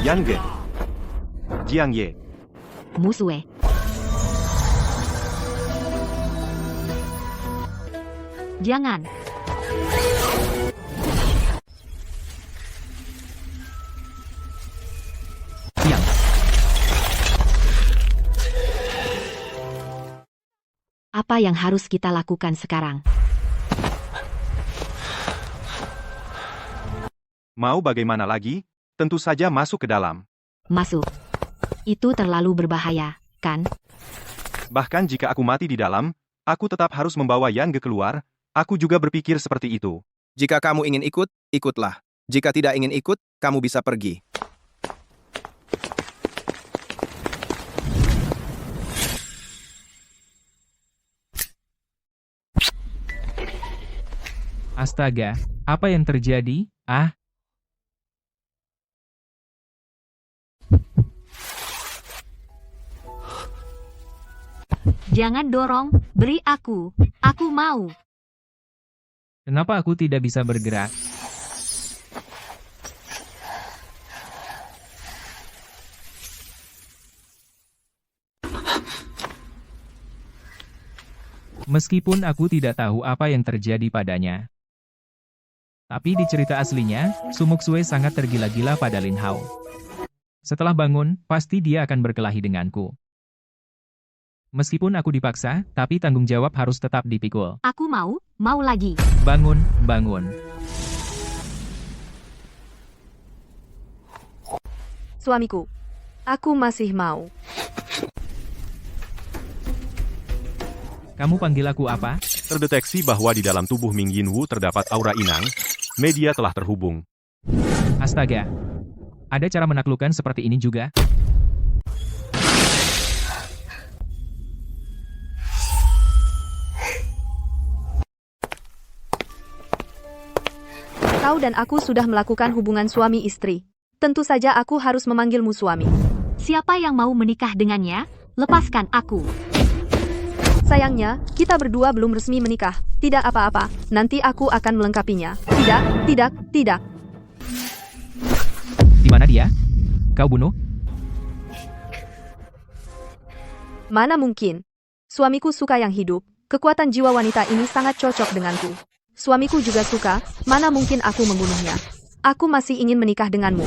Yan Ge. Jiang Ye. Musue. Jangan. Siang. Apa yang harus kita lakukan sekarang? Mau bagaimana lagi? Tentu saja masuk ke dalam. Masuk. Itu terlalu berbahaya, kan? Bahkan jika aku mati di dalam, aku tetap harus membawa Yan Ge keluar. Aku juga berpikir seperti itu. Jika kamu ingin ikut, ikutlah. Jika tidak ingin ikut, kamu bisa pergi. Astaga, apa yang terjadi? Ah, Jangan dorong, beri aku. Aku mau. kenapa aku tidak bisa bergerak? Meskipun aku tidak tahu apa yang terjadi padanya. Tapi di cerita aslinya, Sumuksue sangat tergila-gila pada Lin Hao. Setelah bangun, pasti dia akan berkelahi denganku. Meskipun aku dipaksa, tapi tanggung jawab harus tetap dipikul. Aku mau lagi. Bangun, bangun. Suamiku, aku masih mau. Kamu panggil aku apa? Terdeteksi bahwa di dalam tubuh Ming Yinwu terdapat aura inang. Media telah terhubung. Astaga. Ada cara menaklukkan seperti ini juga? Kau dan aku sudah melakukan hubungan suami istri. Tentu saja aku harus memanggilmu suami. Siapa yang mau menikah dengannya? Lepaskan aku. Sayangnya, kita berdua belum resmi menikah. Tidak apa-apa, nanti aku akan melengkapinya. Tidak, tidak, tidak. Di mana dia? Kau bunuh? Mana mungkin? Suamiku suka yang hidup. Kekuatan jiwa wanita ini sangat cocok denganku. Suamiku juga suka, mana mungkin aku membunuhnya. Aku masih ingin menikah denganmu.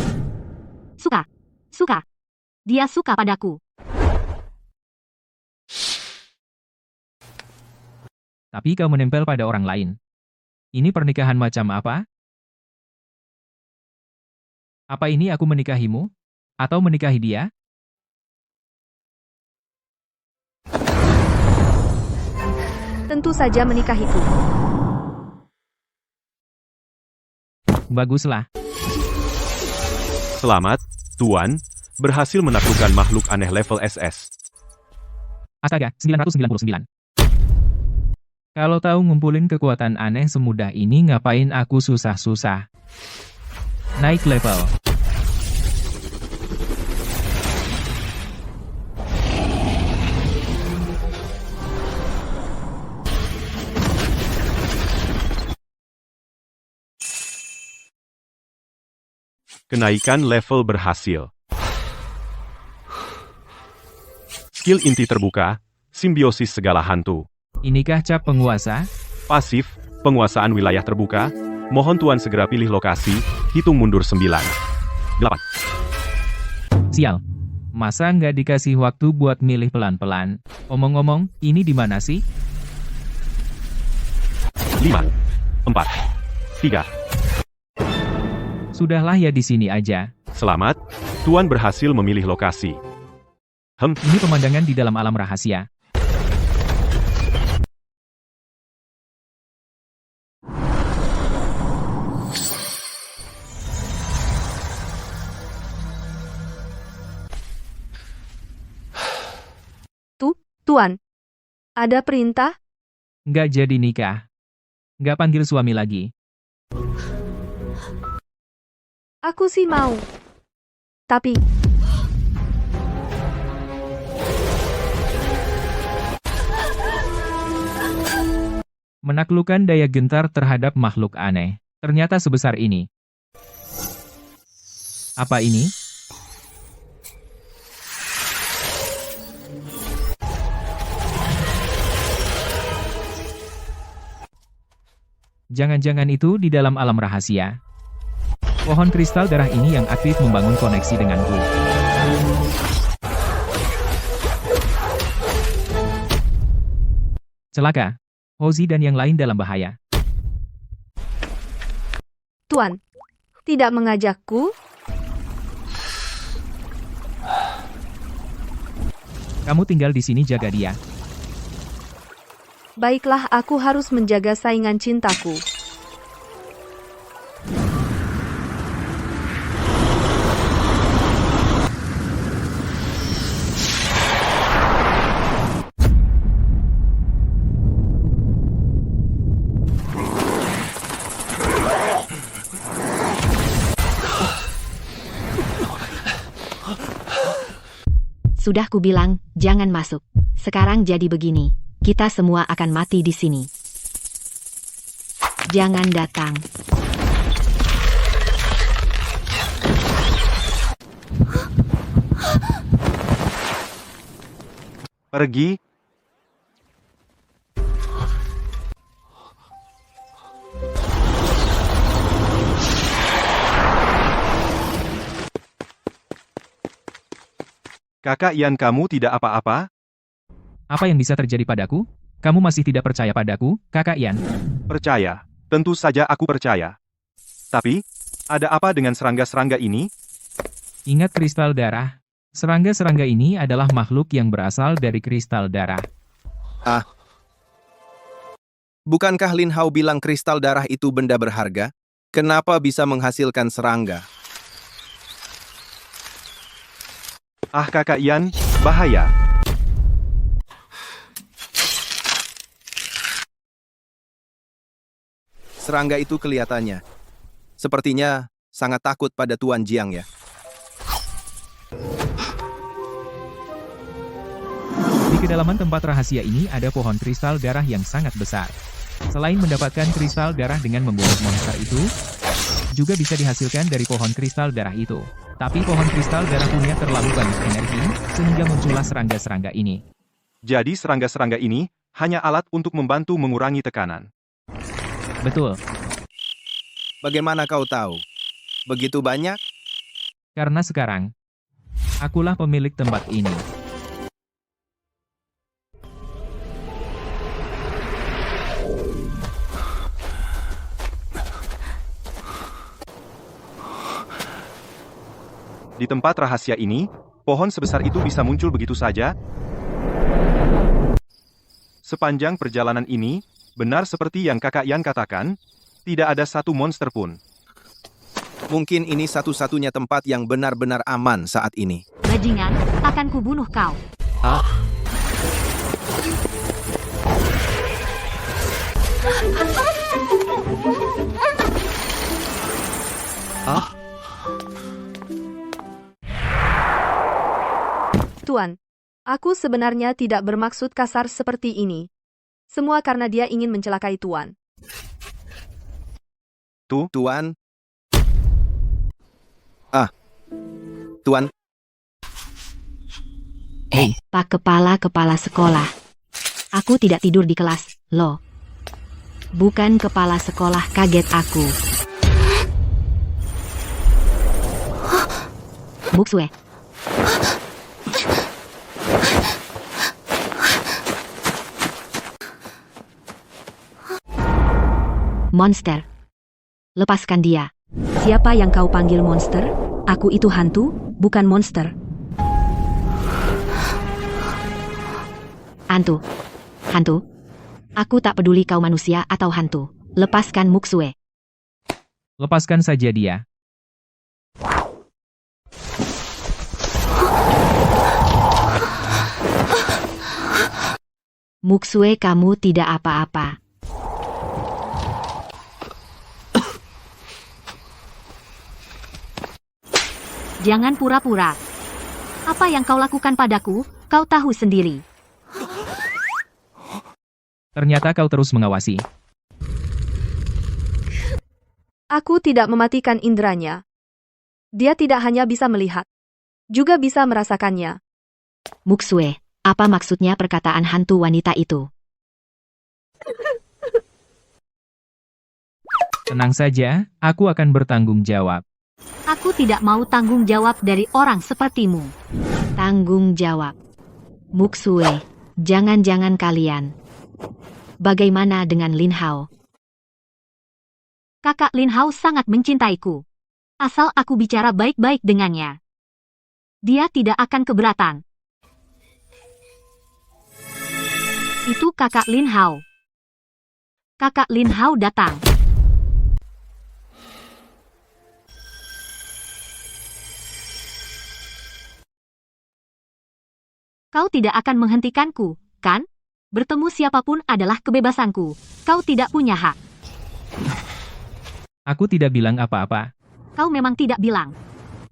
Suka. Suka. Dia suka padaku. Tapi kau menempel pada orang lain. Ini pernikahan macam apa? Apa ini aku menikahimu? Atau menikahi dia? Tentu saja menikahiku. Baguslah. Selamat, Tuan, berhasil menaklukkan makhluk aneh level SS. Astaga, 999. Kalau tahu ngumpulin kekuatan aneh semudah ini ngapain aku susah-susah. Naik level. Kenaikan level berhasil. Skill inti terbuka, simbiosis segala hantu. Inikah cap penguasa? Pasif, penguasaan wilayah terbuka. Mohon Tuan segera pilih lokasi, hitung mundur 9. 8. Sial. Masa nggak dikasih waktu buat milih pelan-pelan? Omong-omong, ini di mana sih? 5. 4. 3. Sudahlah ya di sini aja. Selamat, Tuan berhasil memilih lokasi. Ini pemandangan di dalam alam rahasia. Tuan, ada perintah? Nggak jadi nikah. Nggak panggil suami lagi. Aku sih mau. Tapi, menaklukkan daya gentar terhadap makhluk aneh. Ternyata sebesar ini. Apa ini? Jangan-jangan itu di dalam alam rahasia. Pohon kristal darah ini yang aktif membangun koneksi denganku. Celaka. Hozi dan yang lain dalam bahaya. Tuan, tidak mengajakku? Kamu tinggal di sini jaga dia. Baiklah, aku harus menjaga saingan cintaku. Sudah kubilang, jangan masuk. Sekarang jadi begini. Kita semua akan mati di sini. Jangan datang. Pergi. Kakak Ian, kamu tidak apa-apa? Apa yang bisa terjadi padaku? Kamu masih tidak percaya padaku, Kakak Ian? Percaya. Tentu saja aku percaya. Tapi, ada apa dengan serangga-serangga ini? Ingat kristal darah. Serangga-serangga ini adalah makhluk yang berasal dari kristal darah. Bukankah Lin Hao bilang kristal darah itu benda berharga? Kenapa bisa menghasilkan serangga? Ah, Kakak Ian, bahaya. Serangga itu kelihatannya Sepertinya sangat takut pada Tuan Jiang ya. Di kedalaman tempat rahasia ini ada pohon kristal darah yang sangat besar. Selain mendapatkan kristal darah dengan membunuh monster itu, juga bisa dihasilkan dari pohon kristal darah itu. Tapi pohon kristal darah punya terlalu banyak energi, sehingga muncullah serangga-serangga ini. Jadi serangga-serangga ini hanya alat untuk membantu mengurangi tekanan. Betul, Bagaimana kau tahu? Begitu banyak? karena sekarang, akulah pemilik tempat ini. Di tempat rahasia ini, pohon sebesar itu bisa muncul begitu saja. Sepanjang perjalanan ini, benar seperti yang Kakak Yan katakan, tidak ada satu monster pun. Mungkin ini satu-satunya tempat yang benar-benar aman saat ini. Bajingan, akan kubunuh kau. Tuan, aku sebenarnya tidak bermaksud kasar seperti ini. Semua karena dia ingin mencelakai Tuan. Tuan? Tuan, Pak Kepala Sekolah. Aku tidak tidur di kelas, loh. Bukan kepala sekolah, kaget aku. Muksue. Monster. Lepaskan dia. Siapa yang kau panggil monster? Aku itu hantu, bukan monster. Hantu. Hantu. Aku tak peduli kau manusia atau hantu. Lepaskan Muksue. Lepaskan saja dia. Muksue, kamu tidak apa-apa. Jangan pura-pura. Apa yang kau lakukan padaku, kau tahu sendiri. Ternyata kau terus mengawasi. Aku tidak mematikan inderanya. Dia tidak hanya bisa melihat, juga bisa merasakannya. Muksue, apa maksudnya perkataan hantu wanita itu? Tenang saja, aku akan bertanggung jawab. Aku tidak mau tanggung jawab dari orang sepertimu. Tanggung jawab. Muksue, jangan-jangan kalian. Bagaimana dengan Lin Hao? Kakak Lin Hao sangat mencintaiku. Asal aku bicara baik-baik dengannya. Dia tidak akan keberatan. Itu kakak Lin Hao. Kakak Lin Hao datang. Kau tidak akan menghentikanku, kan? Bertemu siapapun adalah kebebasanku. Kau tidak punya hak. Aku tidak bilang apa-apa. Kau memang tidak bilang.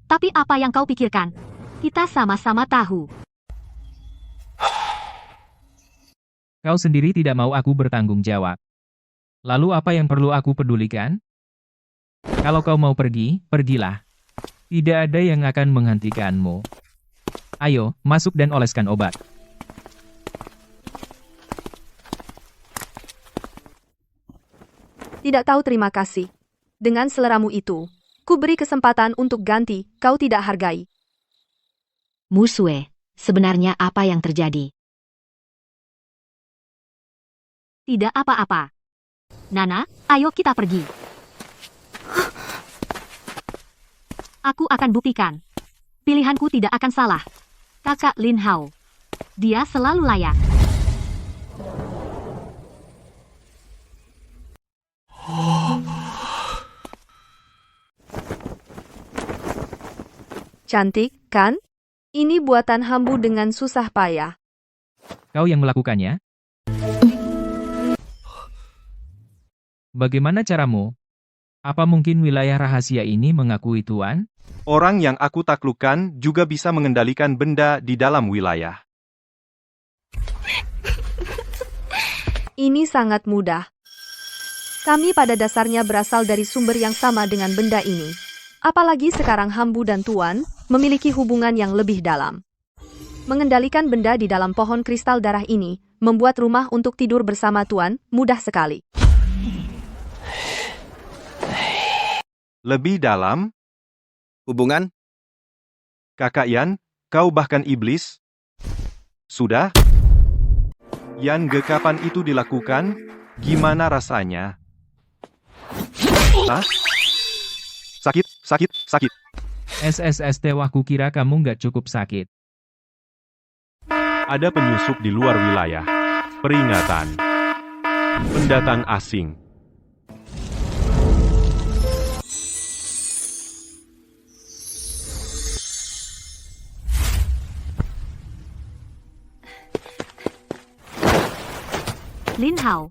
Tapi apa yang kau pikirkan? Kita sama-sama tahu. Kau sendiri tidak mau aku bertanggung jawab. Lalu apa yang perlu aku pedulikan? Kalau kau mau pergi, pergilah. Tidak ada yang akan menghentikanmu. Ayo, masuk dan oleskan obat. Tidak tahu terima kasih. Dengan seleramu itu, ku beri kesempatan untuk ganti, kau tidak hargai. Muksue, sebenarnya apa yang terjadi? Tidak apa-apa. Nana, ayo kita pergi. Aku akan buktikan. Pilihanku tidak akan salah. Kakak Lin Hao. Dia selalu layak. Cantik, kan? Ini buatan Hambu dengan susah payah. Kau yang melakukannya? Bagaimana caramu? Apa mungkin wilayah rahasia ini mengakui Tuan? Orang yang aku taklukkan juga bisa mengendalikan benda di dalam wilayah. Ini sangat mudah. Kami pada dasarnya berasal dari sumber yang sama dengan benda ini. Apalagi sekarang Hambu dan Tuan memiliki hubungan yang lebih dalam. Mengendalikan benda di dalam pohon kristal darah ini, membuat rumah untuk tidur bersama Tuan mudah sekali. Lebih dalam, Hubungan? Kakak Yan, kau bahkan iblis? Sudah? Yan, kapan itu dilakukan? Gimana rasanya? Hah? Sakit, sakit, sakit. SSST wah kukira kamu nggak cukup sakit. Ada penyusup di luar wilayah. Peringatan. Pendatang asing. Lin Hao,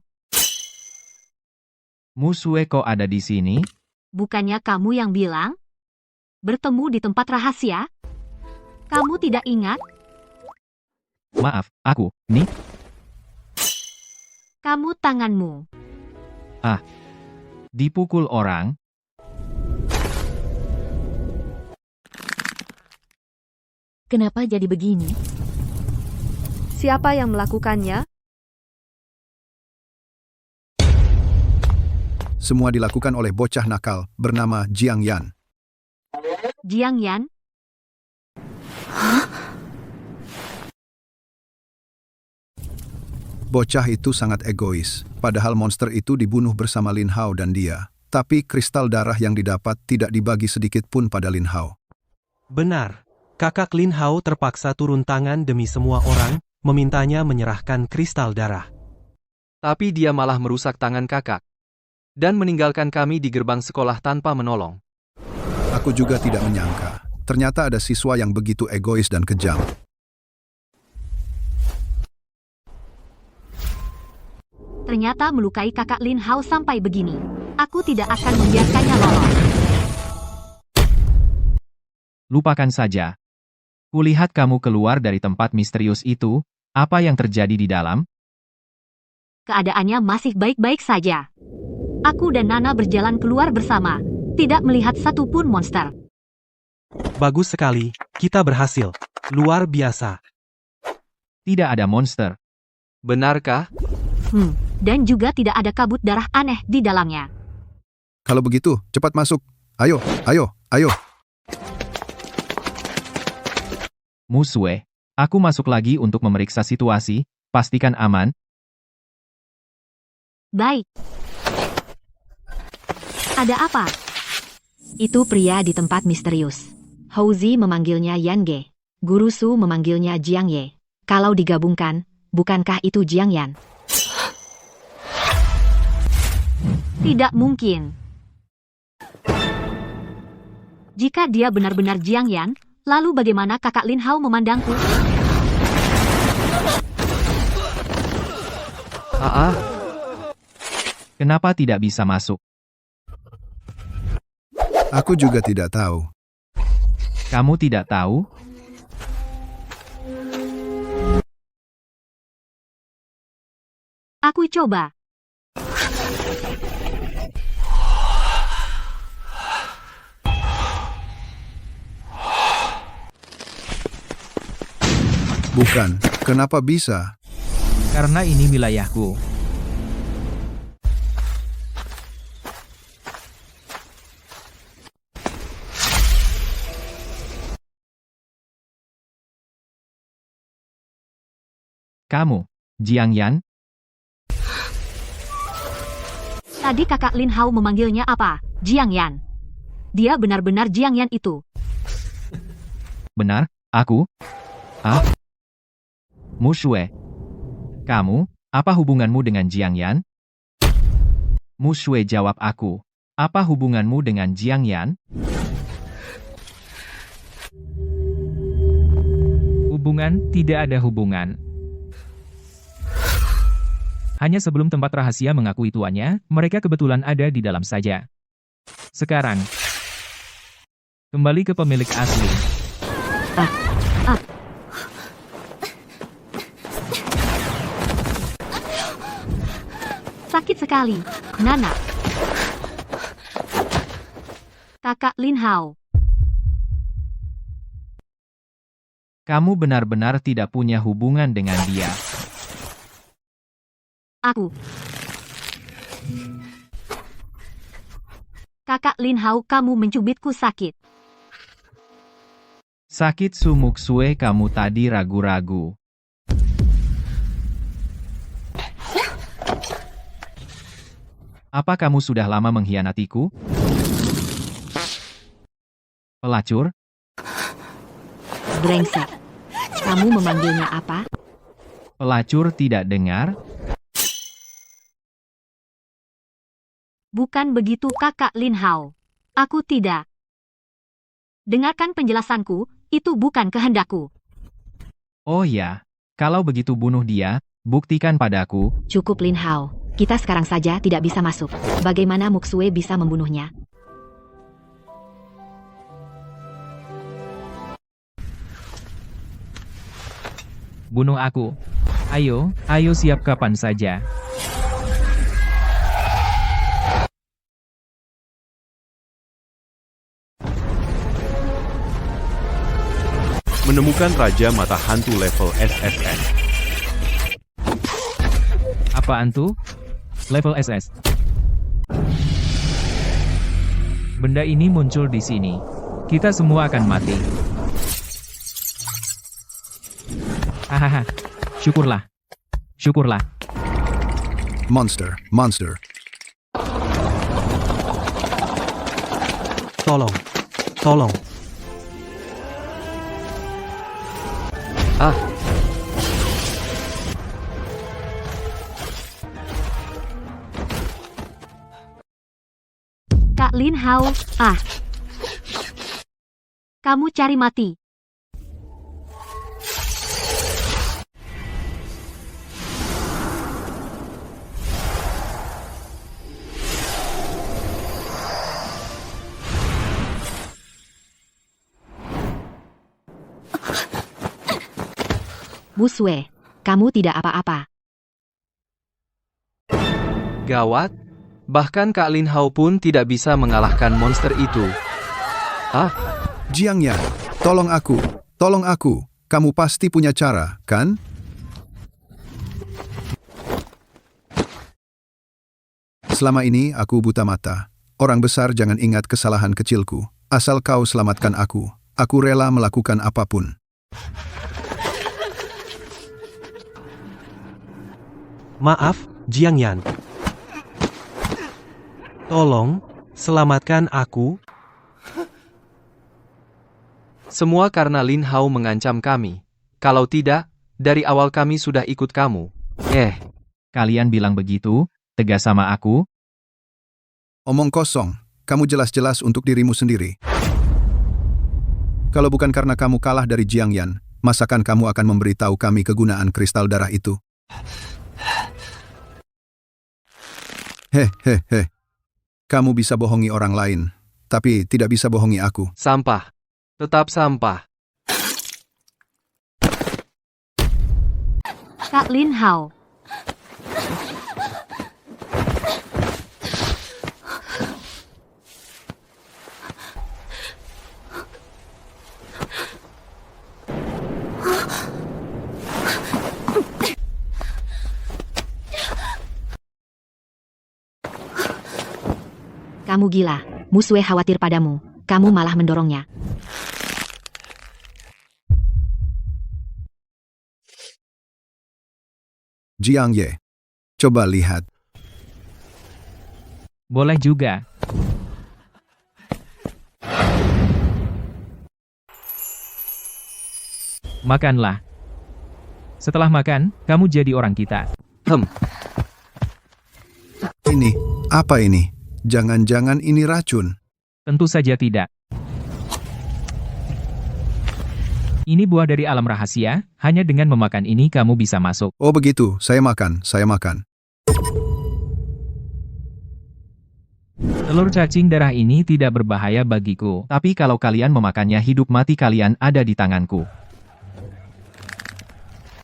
Musue kok ada di sini? bukannya kamu yang bilang? Bertemu di tempat rahasia? Kamu tidak ingat? Maaf, aku, nih, Kamu tanganmu. dipukul orang. Kenapa jadi begini? Siapa yang melakukannya? Semua dilakukan oleh bocah nakal bernama Jiang Yan. Jiang Yan, Bocah itu sangat egois, padahal monster itu dibunuh bersama Lin Hao dan dia. Tapi kristal darah yang didapat tidak dibagi sedikit pun pada Lin Hao. Benar, kakak Lin Hao terpaksa turun tangan demi semua orang, memintanya menyerahkan kristal darah. Tapi dia malah merusak tangan kakak. Dan meninggalkan kami di gerbang sekolah tanpa menolong. Aku juga tidak menyangka, ternyata ada siswa yang begitu egois dan kejam. ternyata melukai kakak Lin Hao sampai begini. Aku tidak akan membiarkannya lolos. Lupakan saja. Kulihat kamu keluar dari tempat misterius itu, apa yang terjadi di dalam? Keadaannya masih baik-baik saja. Aku dan Nana berjalan keluar bersama, tidak melihat satupun monster. Bagus sekali, kita berhasil. Luar biasa. Tidak ada monster. Benarkah? Dan juga tidak ada kabut darah aneh di dalamnya. Kalau begitu, cepat masuk. Ayo, ayo, ayo. Musue, aku masuk lagi untuk memeriksa situasi, pastikan aman. Baik. Ada apa? Itu pria di tempat misterius. Houzi memanggilnya Yan Ge. Guru Su memanggilnya Jiang Ye. Kalau digabungkan, bukankah itu Jiang Yan? Tidak mungkin. Jika dia benar-benar Jiang Yan, lalu bagaimana kakak Lin Hao memandangku? Kenapa tidak bisa masuk? Aku juga tidak tahu. Kamu tidak tahu? Aku coba. Bukan, kenapa bisa? Karena ini wilayahku. Kamu, Jiang Yan? Tadi kakak Lin Hao memanggilnya apa? Jiang Yan. Dia benar-benar Jiang Yan itu. Benar, aku? Musue. Kamu, apa hubunganmu dengan Jiang Yan? Musue jawab aku. Apa hubunganmu dengan Jiang Yan? Hubungan, tidak ada hubungan. Hanya sebelum tempat rahasia mengakui tuannya, mereka kebetulan ada di dalam saja. Sekarang, kembali ke pemilik asli. Sakit sekali, Nana. Kakak Lin Hao. Kamu benar-benar tidak punya hubungan dengan dia. Aku. Kakak Lin Hao, kamu mencubitku sakit. Sakit sumuk sue kamu tadi ragu-ragu. Apa kamu sudah lama mengkhianatiku? Pelacur? Brengsek. Kamu memanggilnya apa? Pelacur tidak dengar? Bukan begitu Kakak Lin Hao. Aku tidak. Dengarkan penjelasanku, itu bukan kehendakku. Oh ya, kalau begitu bunuh dia, buktikan padaku. Cukup Lin Hao, kita sekarang saja tidak bisa masuk. Bagaimana Muksue bisa membunuhnya? Bunuh aku. Ayo, ayo siap kapan saja. Menemukan Raja Mata Hantu level SSS. Apaan tuh? Level SS. Benda ini muncul di sini. Kita semua akan mati. Hahaha. Syukurlah. Syukurlah. Monster, monster. Tolong. Tolong. Ah, Kak Lin Hao, kamu cari mati. Busue, kamu tidak apa-apa. gawat. Bahkan Kak Lin Hao pun tidak bisa mengalahkan monster itu. Jiang Yan, tolong aku. Tolong aku. Kamu pasti punya cara, kan? Selama ini aku buta mata. Orang besar jangan ingat kesalahan kecilku. Asal kau selamatkan aku rela melakukan apapun. Maaf, Jiang Yan. Tolong, selamatkan aku. Semua karena Lin Hao mengancam kami. Kalau tidak, dari awal kami sudah ikut kamu. Kalian bilang begitu, tegas sama aku? Omong kosong, kamu jelas-jelas untuk dirimu sendiri. Kalau bukan karena kamu kalah dari Jiang Yan, masakan kamu akan memberitahu kami kegunaan kristal darah itu? Hehehe. Kamu bisa bohongi orang lain, tapi tidak bisa bohongi aku. Sampah. Tetap sampah. Kak Lin Hao. Kamu gila, Musue khawatir padamu, kamu malah mendorongnya. Jiang Ye, coba lihat. Boleh juga. Makanlah. Setelah makan, kamu jadi orang kita. Ini, apa ini? Jangan-jangan ini racun. Tentu saja tidak. Ini buah dari alam rahasia, hanya dengan memakan ini kamu bisa masuk. Oh begitu, saya makan, saya makan. Telur cacing darah ini tidak berbahaya bagiku. Tapi kalau kalian memakannya hidup mati kalian ada di tanganku.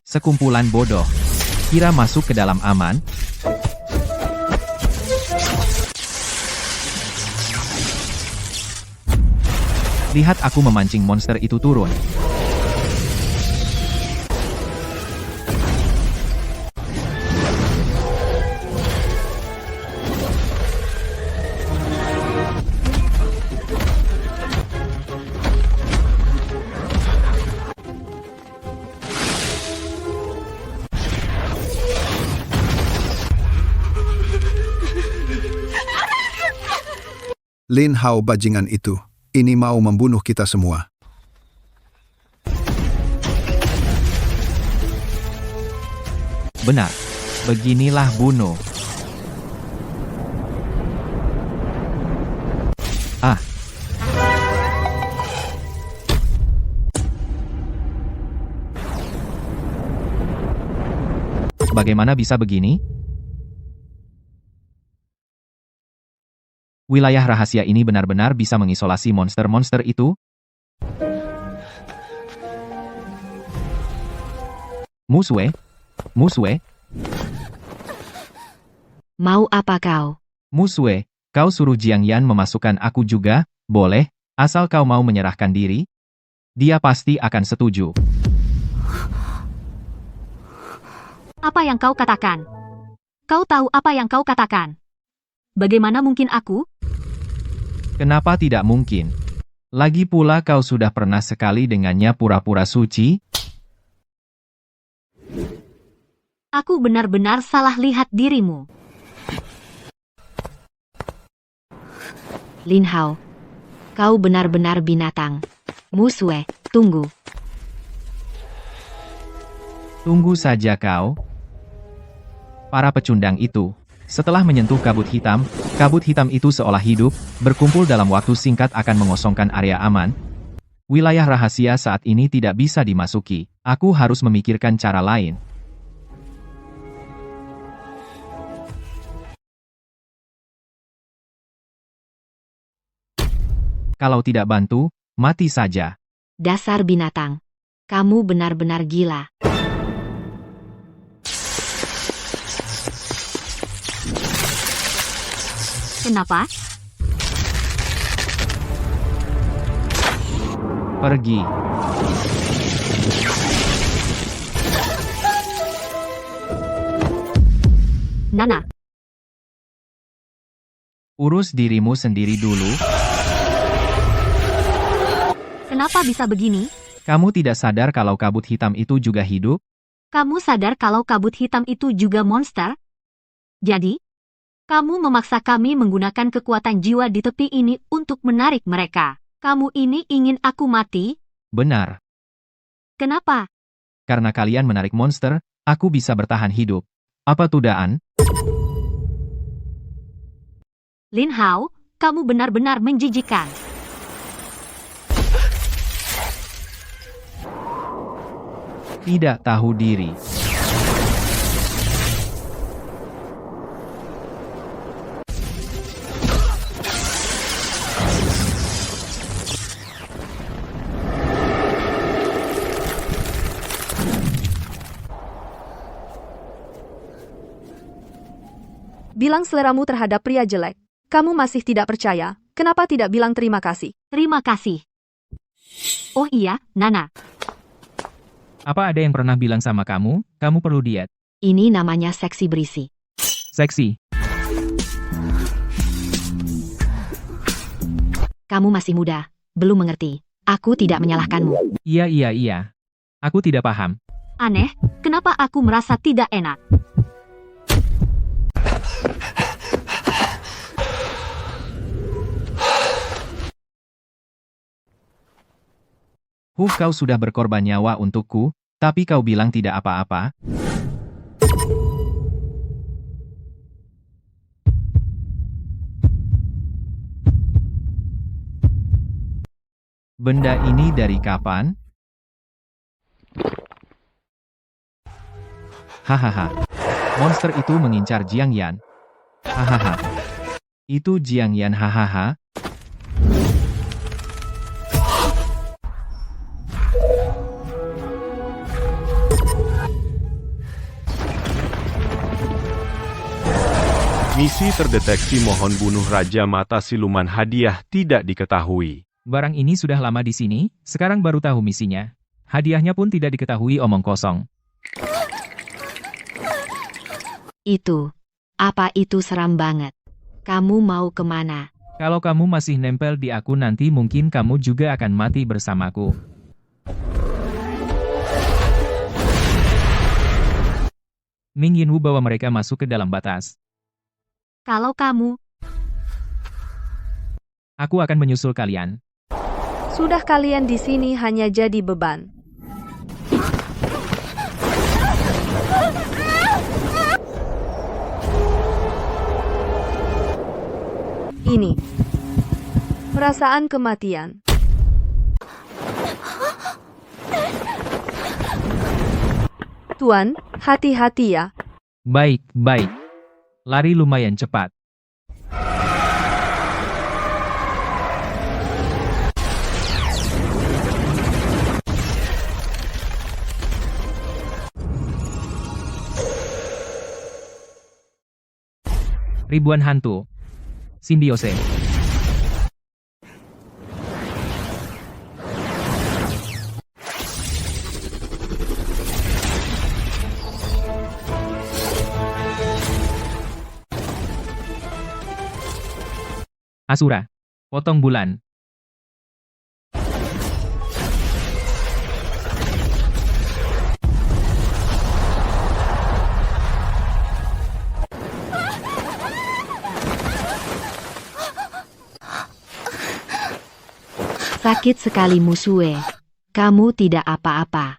Sekumpulan bodoh. Kira masuk ke dalam aman? Lihat aku memancing monster itu turun. Lin Hao bajingan itu. Ini mau membunuh kita semua. Benar. Beginilah bunuh. Ah. Bagaimana bisa begini? Wilayah rahasia ini benar-benar bisa mengisolasi monster-monster itu? Musue? Musue? Mau apa kau? Musue, kau suruh Jiang Yan memasukkan aku juga, boleh, asal kau mau menyerahkan diri? Dia pasti akan setuju. Apa yang kau katakan? Kau tahu apa yang kau katakan? Bagaimana mungkin aku? Kenapa tidak mungkin? Lagi pula kau sudah pernah sekali dengannya pura-pura suci? Aku benar-benar salah lihat dirimu. Lin Hao, kau benar-benar binatang. Musue, tunggu. Tunggu saja kau. Para pecundang itu, setelah menyentuh kabut hitam itu seolah hidup, berkumpul dalam waktu singkat akan mengosongkan area aman. Wilayah rahasia saat ini tidak bisa dimasuki. Aku harus memikirkan cara lain. Kalau tidak bantu, mati saja. Dasar binatang. Kamu benar-benar gila. Kenapa? Pergi. Nana, Urus dirimu sendiri dulu. kenapa bisa begini? Kamu tidak sadar kalau kabut hitam itu juga hidup? Kamu sadar kalau kabut hitam itu juga monster? Jadi, kamu memaksa kami menggunakan kekuatan jiwa di tepi ini untuk menarik mereka. Kamu ini ingin aku mati? Benar. Kenapa? Karena kalian menarik monster, aku bisa bertahan hidup. Apa tudaan? Lin Hao, kamu benar-benar menjijikan. Tidak tahu diri. Bilang seleramu terhadap pria jelek. Kamu masih tidak percaya, kenapa tidak bilang terima kasih? Terima kasih. Oh iya, Nana. Apa ada yang pernah bilang sama kamu, kamu perlu diet? Ini namanya seksi berisi. Seksi. Kamu masih muda, belum mengerti. Aku tidak menyalahkanmu. Iya. Aku tidak paham. Aneh, kenapa aku merasa tidak enak? Kau sudah berkorban nyawa untukku, tapi kau bilang tidak apa-apa. Benda ini dari kapan? Hahaha. Monster itu mengincar Jiang Yan. Hahaha. Itu Jiang Yan, hahaha. Misi terdeteksi mohon bunuh Raja Mata Siluman hadiah tidak diketahui. Barang ini sudah lama di sini, sekarang baru tahu misinya. Hadiahnya pun tidak diketahui, omong kosong. Itu. Apa itu seram banget? Kamu mau kemana? Kalau kamu masih nempel di aku nanti mungkin kamu juga akan mati bersamaku. Ming Yinwu bawa mereka masuk ke dalam batas. Kalau kamu, Aku akan menyusul kalian. Sudah kalian di sini hanya jadi beban. Ini. Perasaan kematian. Tuan, hati-hati ya. Baik, baik. Lari lumayan cepat. Ribuan hantu. Simbiose. Asura. Potong bulan. sakit sekali Musue. Kamu tidak apa-apa.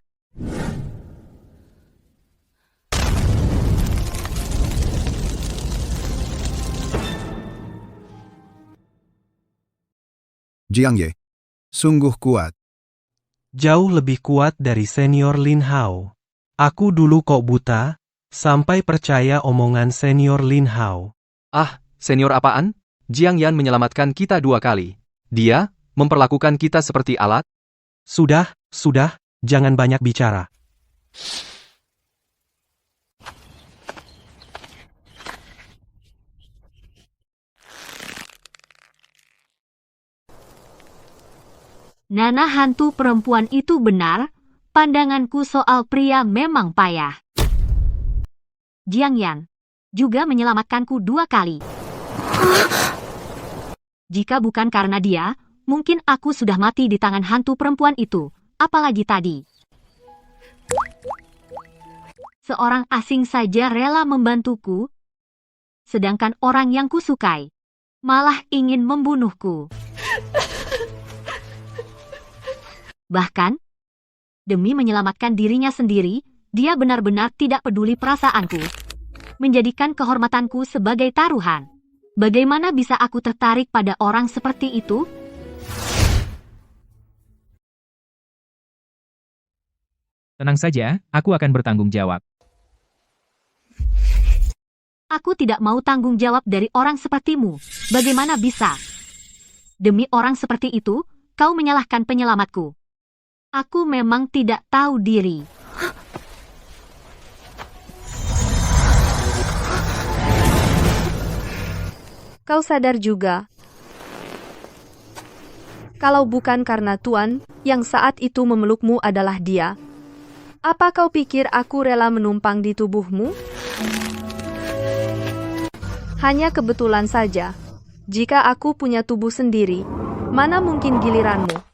Jiang Ye. Sungguh kuat. Jauh lebih kuat dari senior Lin Hao. Aku dulu kok buta, sampai percaya omongan senior Lin Hao. Ah, senior apaan? Jiang Yan menyelamatkan kita 2 kali. Dia memperlakukan kita seperti alat. Sudah, jangan banyak bicara. Nana hantu perempuan itu benar, pandanganku soal pria memang payah. Jiang Yan juga menyelamatkanku 2 kali. Jika bukan karena dia, mungkin aku sudah mati di tangan hantu perempuan itu, apalagi tadi. Seorang asing saja rela membantuku, sedangkan orang yang kusukai malah ingin membunuhku. Bahkan, demi menyelamatkan dirinya sendiri, dia benar-benar tidak peduli perasaanku. Menjadikan kehormatanku sebagai taruhan. Bagaimana bisa aku tertarik pada orang seperti itu? Tenang saja, aku akan bertanggung jawab. Aku tidak mau tanggung jawab dari orang sepertimu. Bagaimana bisa? Demi orang seperti itu, kau menyalahkan penyelamatku. Aku memang tidak tahu diri. Kau sadar juga. Kalau bukan karena Tuan, yang saat itu memelukmu adalah dia. Apa kau pikir aku rela menumpang di tubuhmu? Hanya kebetulan saja. Jika aku punya tubuh sendiri, mana mungkin giliranmu?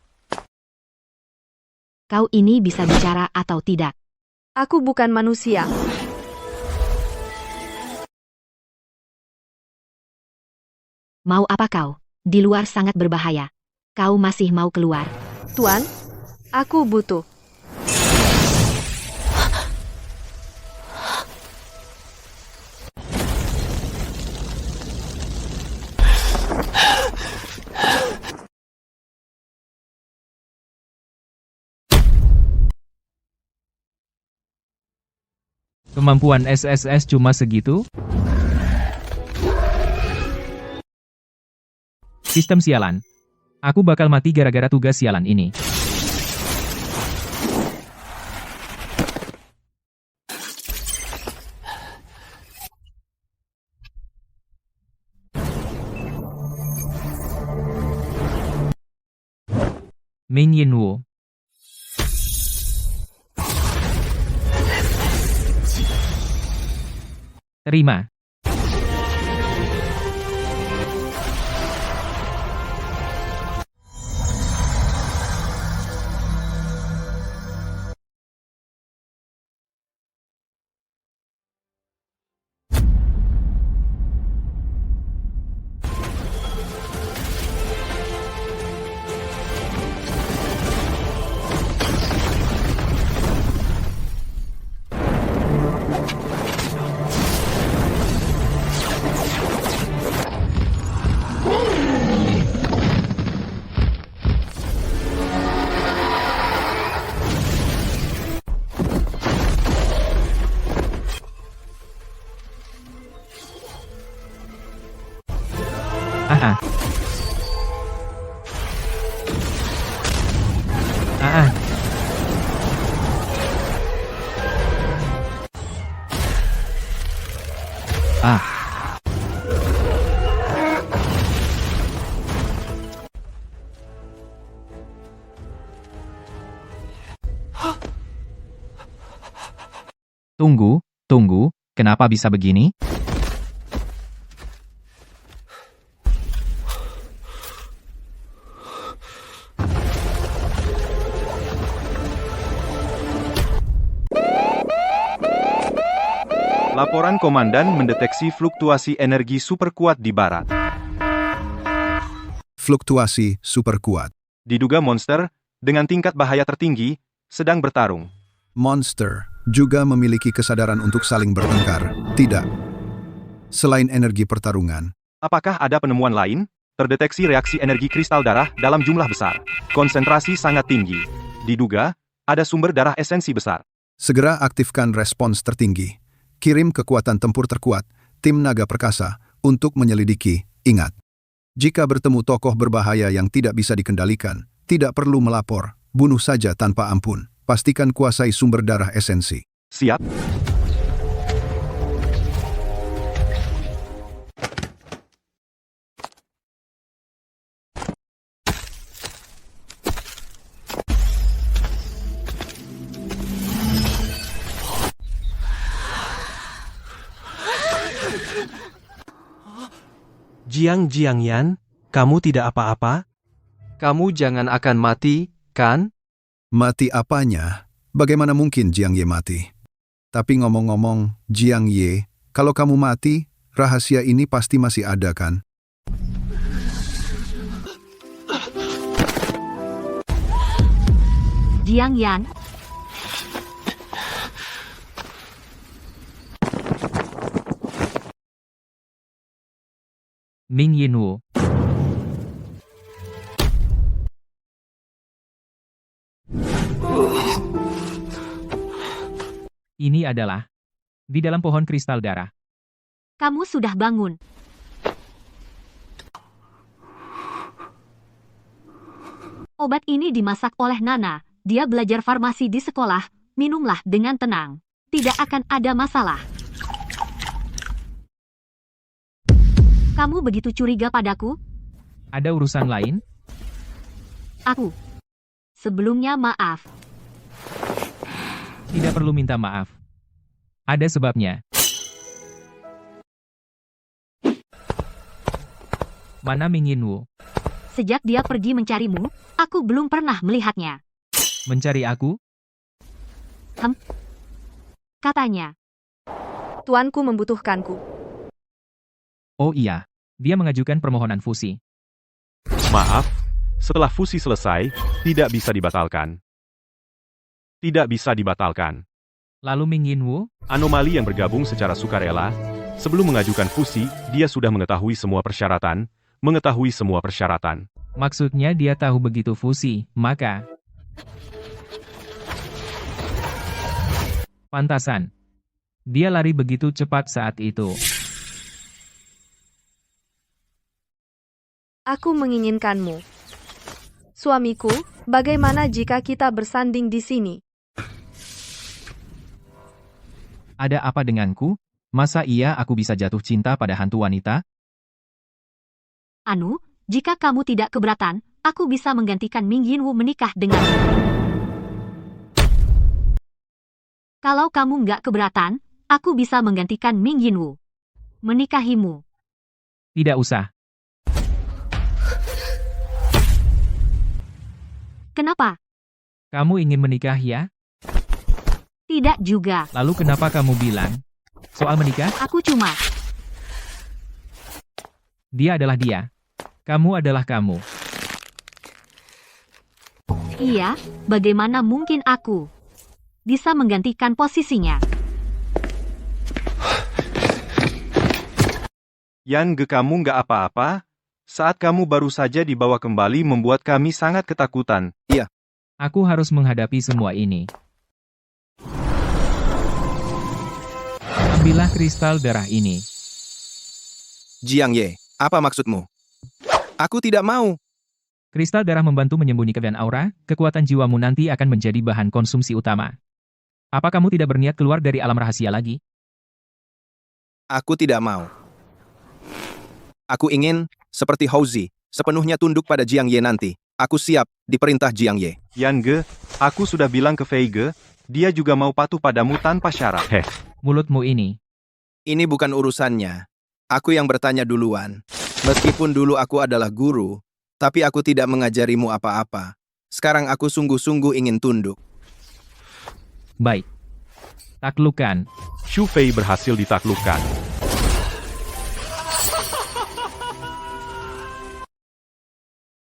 Kau ini bisa bicara atau tidak? Aku bukan manusia. Mau apa kau? Di luar sangat berbahaya. Kau masih mau keluar? Tuan, aku butuh. Kemampuan SSS cuma segitu? Sistem sialan. Aku bakal mati gara-gara tugas sialan ini. Ming Yinwu. Terima. Ah. Ah. Ah. Tunggu, kenapa bisa begini? Laporan komandan mendeteksi fluktuasi energi super kuat di barat. Fluktuasi super kuat. Diduga monster, dengan tingkat bahaya tertinggi, sedang bertarung. Monster juga memiliki kesadaran untuk saling bertengkar. Tidak. Selain energi pertarungan, Apakah ada penemuan lain? Terdeteksi reaksi energi kristal darah dalam jumlah besar. Konsentrasi sangat tinggi. Diduga, ada sumber darah esensi besar. segera aktifkan respons tertinggi. Kirim kekuatan tempur terkuat, tim naga perkasa, untuk menyelidiki. Ingat, jika bertemu tokoh berbahaya yang tidak bisa dikendalikan, tidak perlu melapor, bunuh saja tanpa ampun. Pastikan kuasai sumber darah esensi. Siap. Jiang Yan, kamu tidak apa-apa? Kamu jangan akan mati, kan? Mati apanya? Bagaimana mungkin Jiang Ye mati? Tapi ngomong-ngomong, Jiang Ye, kalau kamu mati, rahasia ini pasti masih ada kan? Jiang Yan, Ming Yinwu. Ini adalah di dalam pohon kristal darah. kamu sudah bangun. Obat ini dimasak oleh Nana. Dia belajar farmasi di sekolah. Minumlah dengan tenang. Tidak akan ada masalah. Kamu begitu curiga padaku? Ada urusan lain? Aku. Sebelumnya maaf. Tidak perlu minta maaf. Ada sebabnya. Mana Ming Yinwu? Sejak dia pergi mencarimu, aku belum pernah melihatnya. Mencari aku? Katanya. Tuanku membutuhkanku. Oh iya, dia mengajukan permohonan fusi. Maaf, setelah fusi selesai, tidak bisa dibatalkan. Tidak bisa dibatalkan. Lalu Ming Yinwu? Anomali yang bergabung secara sukarela, sebelum mengajukan fusi, dia sudah mengetahui semua persyaratan, Maksudnya dia tahu begitu fusi, maka... Pantasan. Dia lari begitu cepat saat itu. Aku menginginkanmu. Suamiku, bagaimana jika kita bersanding di sini? Ada apa denganku? Masa iya aku bisa jatuh cinta pada hantu wanita? Anu, jika kamu tidak keberatan, aku bisa menggantikan Ming Yinwu menikah denganmu. Kalau kamu nggak keberatan, aku bisa menggantikan Ming Yinwu menikahimu. Tidak usah. Kenapa? Kamu ingin menikah ya? Tidak juga. Lalu kenapa kamu bilang? Soal menikah? Aku cuma... Dia adalah dia. Kamu adalah kamu. Iya, bagaimana mungkin aku bisa menggantikan posisinya? Yan Ge, kamu nggak apa-apa? Saat kamu baru saja dibawa kembali membuat kami sangat ketakutan. Aku harus menghadapi semua ini. Ambillah kristal darah ini. Jiang Ye, apa maksudmu? Aku tidak mau. Kristal darah membantu menyembunyikan aura, kekuatan jiwamu nanti akan menjadi bahan konsumsi utama. Apa kamu tidak berniat keluar dari alam rahasia lagi? Aku tidak mau. Aku ingin, seperti Houzi, sepenuhnya tunduk pada Jiang Ye nanti. Aku siap, diperintah Jiang Ye. Yan Ge, aku sudah bilang ke Fei Ge, dia juga mau patuh padamu tanpa syarat. Mulutmu ini. Ini bukan urusannya. Aku yang bertanya duluan. Meskipun dulu aku adalah guru, tapi aku tidak mengajarimu apa-apa. Sekarang aku sungguh-sungguh ingin tunduk. Baik. Taklukkan. Shu Fei berhasil ditaklukkan.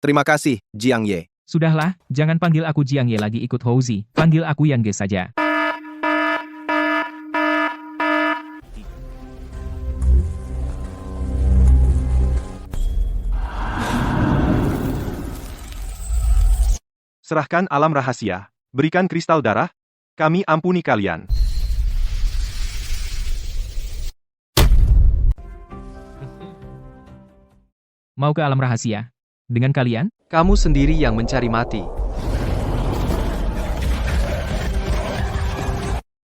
Terima kasih, Jiang Ye. Sudahlah, jangan panggil aku Jiang Ye lagi ikut Houzi. Panggil aku Yan Ge saja. Serahkan alam rahasia. Berikan kristal darah. Kami ampuni kalian. Mau ke alam rahasia? Dengan kalian? Kamu sendiri yang mencari mati.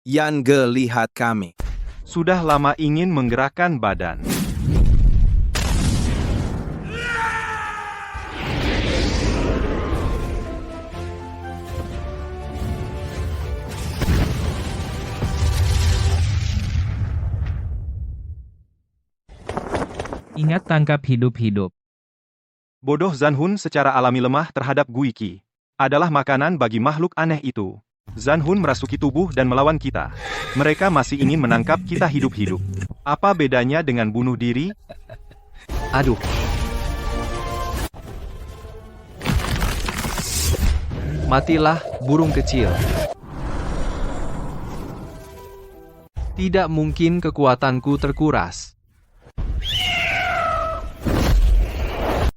Yan Ge, lihat kami. Sudah lama ingin menggerakkan badan. Ingat tangkap hidup-hidup. Bodoh Zanhun secara alami lemah terhadap Gui Qi. Adalah makanan bagi makhluk aneh itu. Zanhun merasuki tubuh dan melawan kita. Mereka masih ingin menangkap kita hidup-hidup. Apa bedanya dengan bunuh diri? Aduh. Matilah, burung kecil. Tidak mungkin kekuatanku terkuras.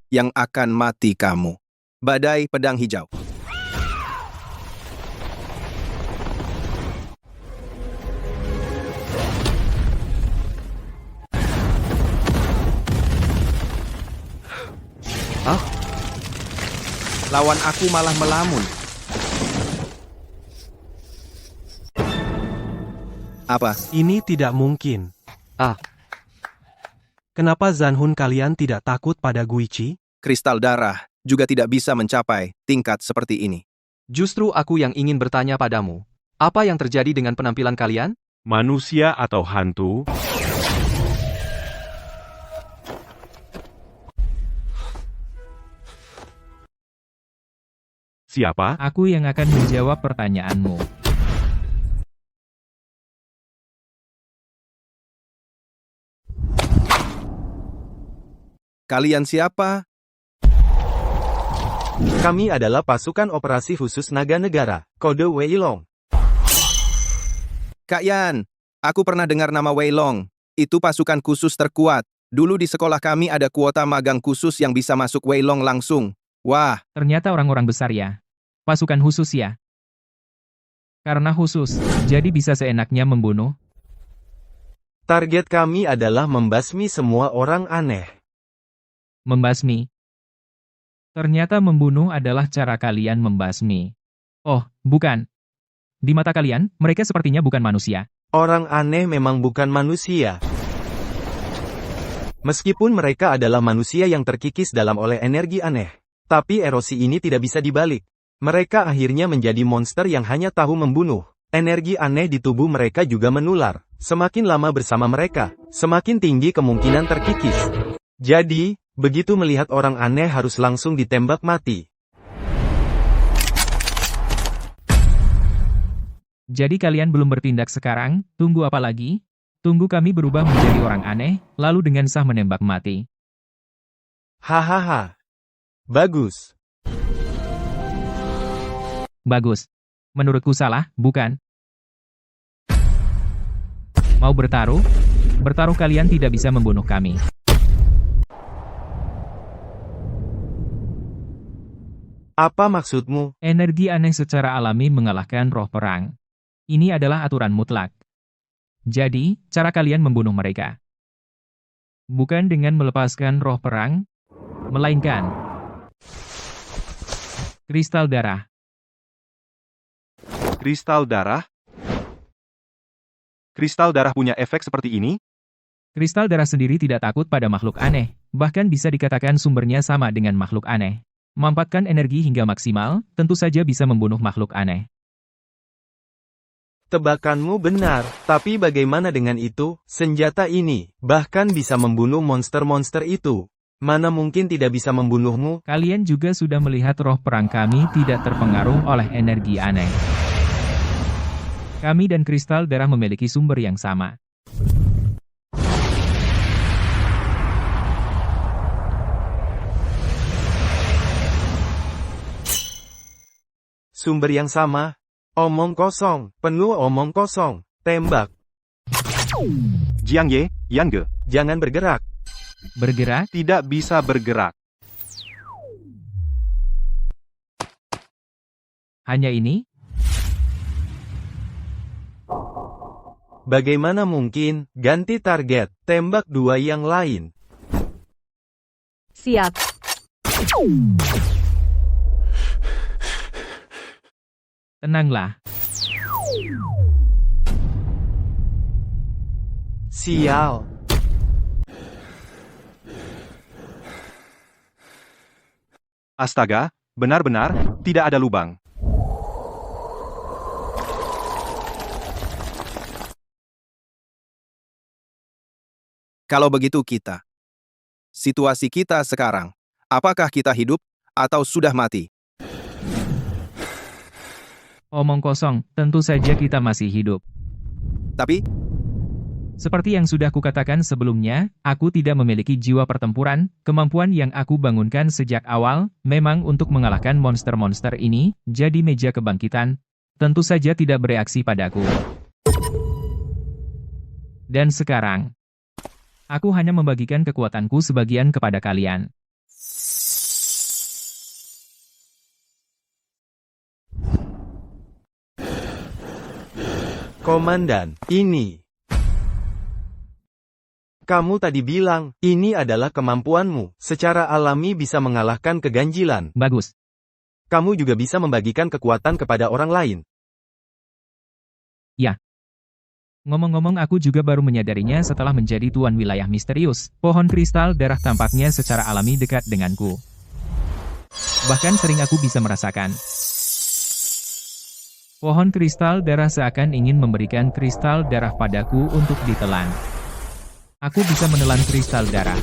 Yang akan mati kamu. Badai pedang hijau. Ah, Lawan aku malah melamun. Apa? Ini tidak mungkin. Ah. Kenapa Zanhun kalian tidak takut pada Guichi? Kristal darah juga tidak bisa mencapai tingkat seperti ini. justru aku yang ingin bertanya padamu. Apa yang terjadi dengan penampilan kalian? Manusia atau hantu? Siapa? Aku yang akan menjawab pertanyaanmu. Kalian siapa? Kami adalah pasukan operasi khusus Naga Negara, kode Weilong. Kak Yan, aku pernah dengar nama Weilong. Itu pasukan khusus terkuat. Dulu di sekolah kami ada kuota magang khusus yang bisa masuk Weilong langsung. Wah, Ternyata orang-orang besar ya. Pasukan khusus ya. Karena khusus, jadi bisa seenaknya membunuh. Target kami adalah membasmi semua orang aneh. Membasmi. Ternyata membunuh adalah cara kalian membasmi. Oh, bukan. Di mata kalian, mereka sepertinya bukan manusia. Orang aneh memang bukan manusia. Meskipun mereka adalah manusia yang terkikis dalam oleh energi aneh. Tapi erosi ini tidak bisa dibalik. Mereka akhirnya menjadi monster yang hanya tahu membunuh. Energi aneh di tubuh mereka juga menular. Semakin lama bersama mereka, semakin tinggi kemungkinan terkikis. Jadi, begitu melihat orang aneh harus langsung ditembak mati. Jadi kalian belum bertindak sekarang, tunggu apa lagi? Tunggu kami berubah menjadi orang aneh, lalu dengan sah menembak mati. Hahaha. Bagus. Bagus. Menurutku salah, bukan? Mau bertaruh? Bertaruh kalian tidak bisa membunuh kami. Apa maksudmu? Energi aneh secara alami mengalahkan roh perang. Ini adalah aturan mutlak. Jadi, cara kalian membunuh mereka. Bukan dengan melepaskan roh perang, melainkan kristal darah. Kristal darah? Kristal darah punya efek seperti ini? Kristal darah sendiri tidak takut pada makhluk aneh, bahkan bisa dikatakan sumbernya sama dengan makhluk aneh. Memanfaatkan energi hingga maksimal, tentu saja bisa membunuh makhluk aneh. Tebakanmu benar, tapi bagaimana dengan itu? Senjata ini, bahkan bisa membunuh monster-monster itu. Mana mungkin tidak bisa membunuhmu? Kalian juga sudah melihat roh perang kami tidak terpengaruh oleh energi aneh. Kami dan kristal darah memiliki sumber yang sama. Sumber yang sama? Omong kosong, penuh omong kosong. Tembak. Jiang Ye, Yang Ge. Jangan bergerak. Bergerak? Tidak bisa bergerak. Hanya ini? Bagaimana mungkin? Ganti target, tembak dua yang lain. Siap. Tenanglah. Sial. Astaga, benar-benar, tidak ada lubang. Kalau begitu kita. Situasi kita sekarang. Apakah kita hidup, atau sudah mati? Omong kosong, tentu saja kita masih hidup. Tapi, seperti yang sudah kukatakan sebelumnya, aku tidak memiliki jiwa pertempuran, kemampuan yang aku bangunkan sejak awal, memang untuk mengalahkan monster-monster ini, jadi meja kebangkitan, tentu saja tidak bereaksi padaku. Dan sekarang, aku hanya membagikan kekuatanku sebagian kepada kalian. Komandan, ini. Kamu tadi bilang, ini adalah kemampuanmu, secara alami bisa mengalahkan keganjilan. Bagus. Kamu juga bisa membagikan kekuatan kepada orang lain. Ya. Ngomong-ngomong aku juga baru menyadarinya setelah menjadi tuan wilayah misterius, pohon kristal darah tampaknya secara alami dekat denganku. Bahkan sering aku bisa merasakan. Pohon kristal darah seakan ingin memberikan kristal darah padaku untuk ditelan. Aku bisa menelan kristal darah.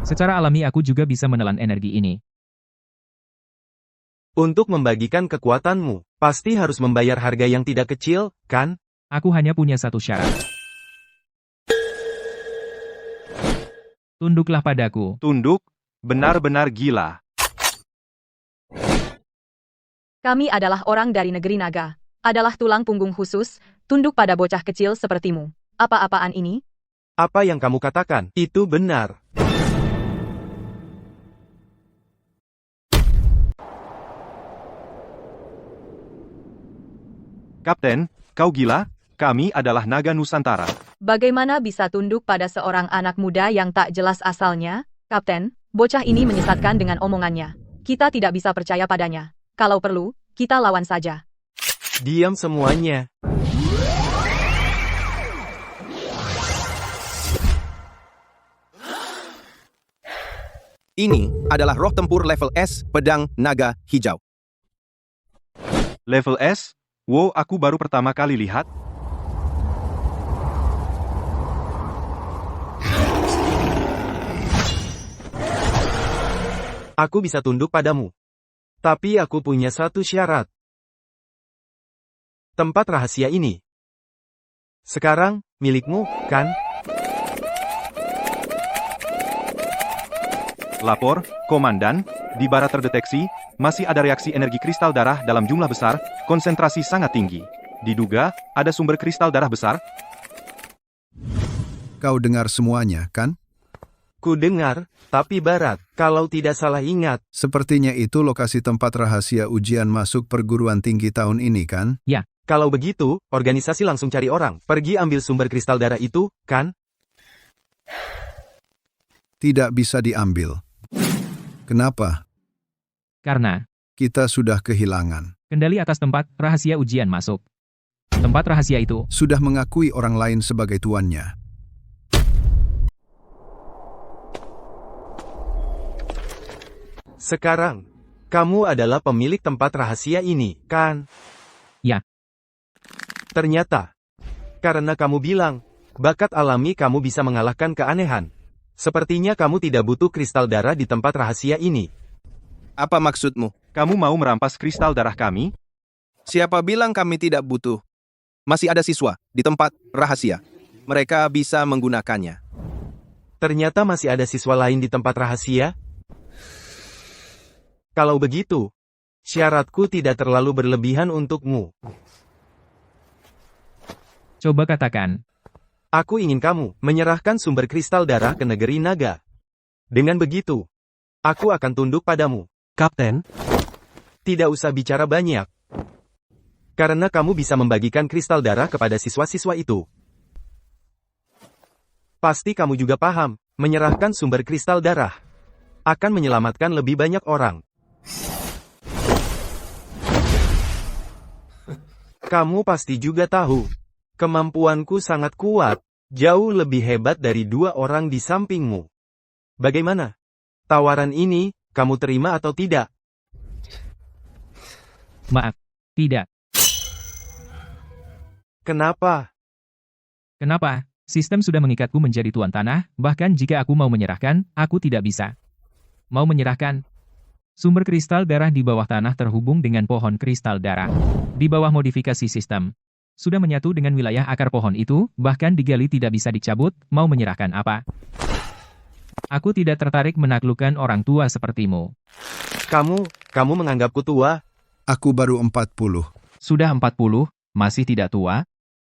Secara alami aku juga bisa menelan energi ini. Untuk membagikan kekuatanmu, pasti harus membayar harga yang tidak kecil, kan? Aku hanya punya satu syarat. Tunduklah padaku. Tunduk? Benar-benar gila. Kami adalah orang dari negeri naga. Adalah tulang punggung khusus, tunduk pada bocah kecil sepertimu. Apa-apaan ini? Apa yang kamu katakan, itu benar. Kapten, kau gila? Kami adalah naga Nusantara. Bagaimana bisa tunduk pada seorang anak muda yang tak jelas asalnya? Kapten, Bocah ini menyesatkan dengan omongannya. Kita tidak bisa percaya padanya. Kalau perlu, kita lawan saja. Diam semuanya. Ini adalah roh tempur level S pedang naga hijau. Level S? Wow, aku baru pertama kali lihat. Aku bisa tunduk padamu. Tapi aku punya satu syarat. Tempat rahasia ini. Sekarang, milikmu, kan? Lapor, Komandan, di barat terdeteksi, masih ada reaksi energi kristal darah dalam jumlah besar, konsentrasi sangat tinggi. Diduga, ada sumber kristal darah besar. Kau dengar semuanya, kan? Ku dengar, tapi barat, kalau tidak salah ingat. Sepertinya itu lokasi tempat rahasia ujian masuk perguruan tinggi tahun ini, kan? Kalau begitu, organisasi langsung cari orang, pergi ambil sumber kristal darah itu, kan? Tidak bisa diambil. Kenapa? Karena Kita sudah kehilangan. kendali atas tempat rahasia ujian masuk. Tempat rahasia itu Sudah mengakui orang lain sebagai tuannya. Sekarang, kamu adalah pemilik tempat rahasia ini, kan? Ya. Ternyata, karena kamu bilang, bakat alami kamu bisa mengalahkan keanehan. Sepertinya kamu tidak butuh kristal darah di tempat rahasia ini. Apa maksudmu? Kamu mau merampas kristal darah kami? Siapa bilang kami tidak butuh? Masih ada siswa di tempat rahasia. Mereka bisa menggunakannya. Ternyata masih ada siswa lain di tempat rahasia? Kalau begitu, syaratku tidak terlalu berlebihan untukmu. coba katakan. Aku ingin kamu menyerahkan sumber kristal darah ke negeri naga. Dengan begitu, aku akan tunduk padamu. Kapten, Tidak usah bicara banyak. Karena kamu bisa membagikan kristal darah kepada siswa-siswa itu. Pasti kamu juga paham, menyerahkan sumber kristal darah akan menyelamatkan lebih banyak orang. Kamu pasti juga tahu, kemampuanku sangat kuat, jauh lebih hebat dari dua orang di sampingmu. Bagaimana? Tawaran ini, kamu terima atau tidak? Maaf, tidak. Kenapa? Kenapa? Sistem sudah mengikatku menjadi tuan tanah, bahkan jika aku mau menyerahkan, aku tidak bisa. Mau menyerahkan? Sumber kristal darah di bawah tanah terhubung dengan pohon kristal darah. Di bawah modifikasi sistem. Sudah menyatu dengan wilayah akar pohon itu, bahkan digali tidak bisa dicabut, mau menyerahkan apa? Aku tidak tertarik menaklukkan orang tua sepertimu. Kamu menganggapku tua? Aku baru 40. Sudah 40, masih tidak tua?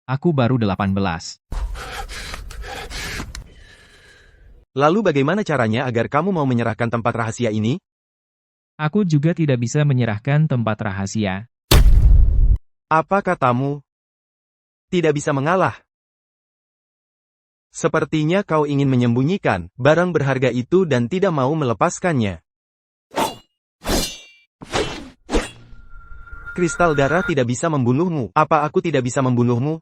Aku baru 18. Lalu bagaimana caranya agar kamu mau menyerahkan tempat rahasia ini? Aku juga tidak bisa menyerahkan tempat rahasia. Apa katamu? Tidak bisa mengalah. Sepertinya kau ingin menyembunyikan barang berharga itu dan tidak mau melepaskannya. Kristal darah tidak bisa membunuhmu. Apa aku tidak bisa membunuhmu?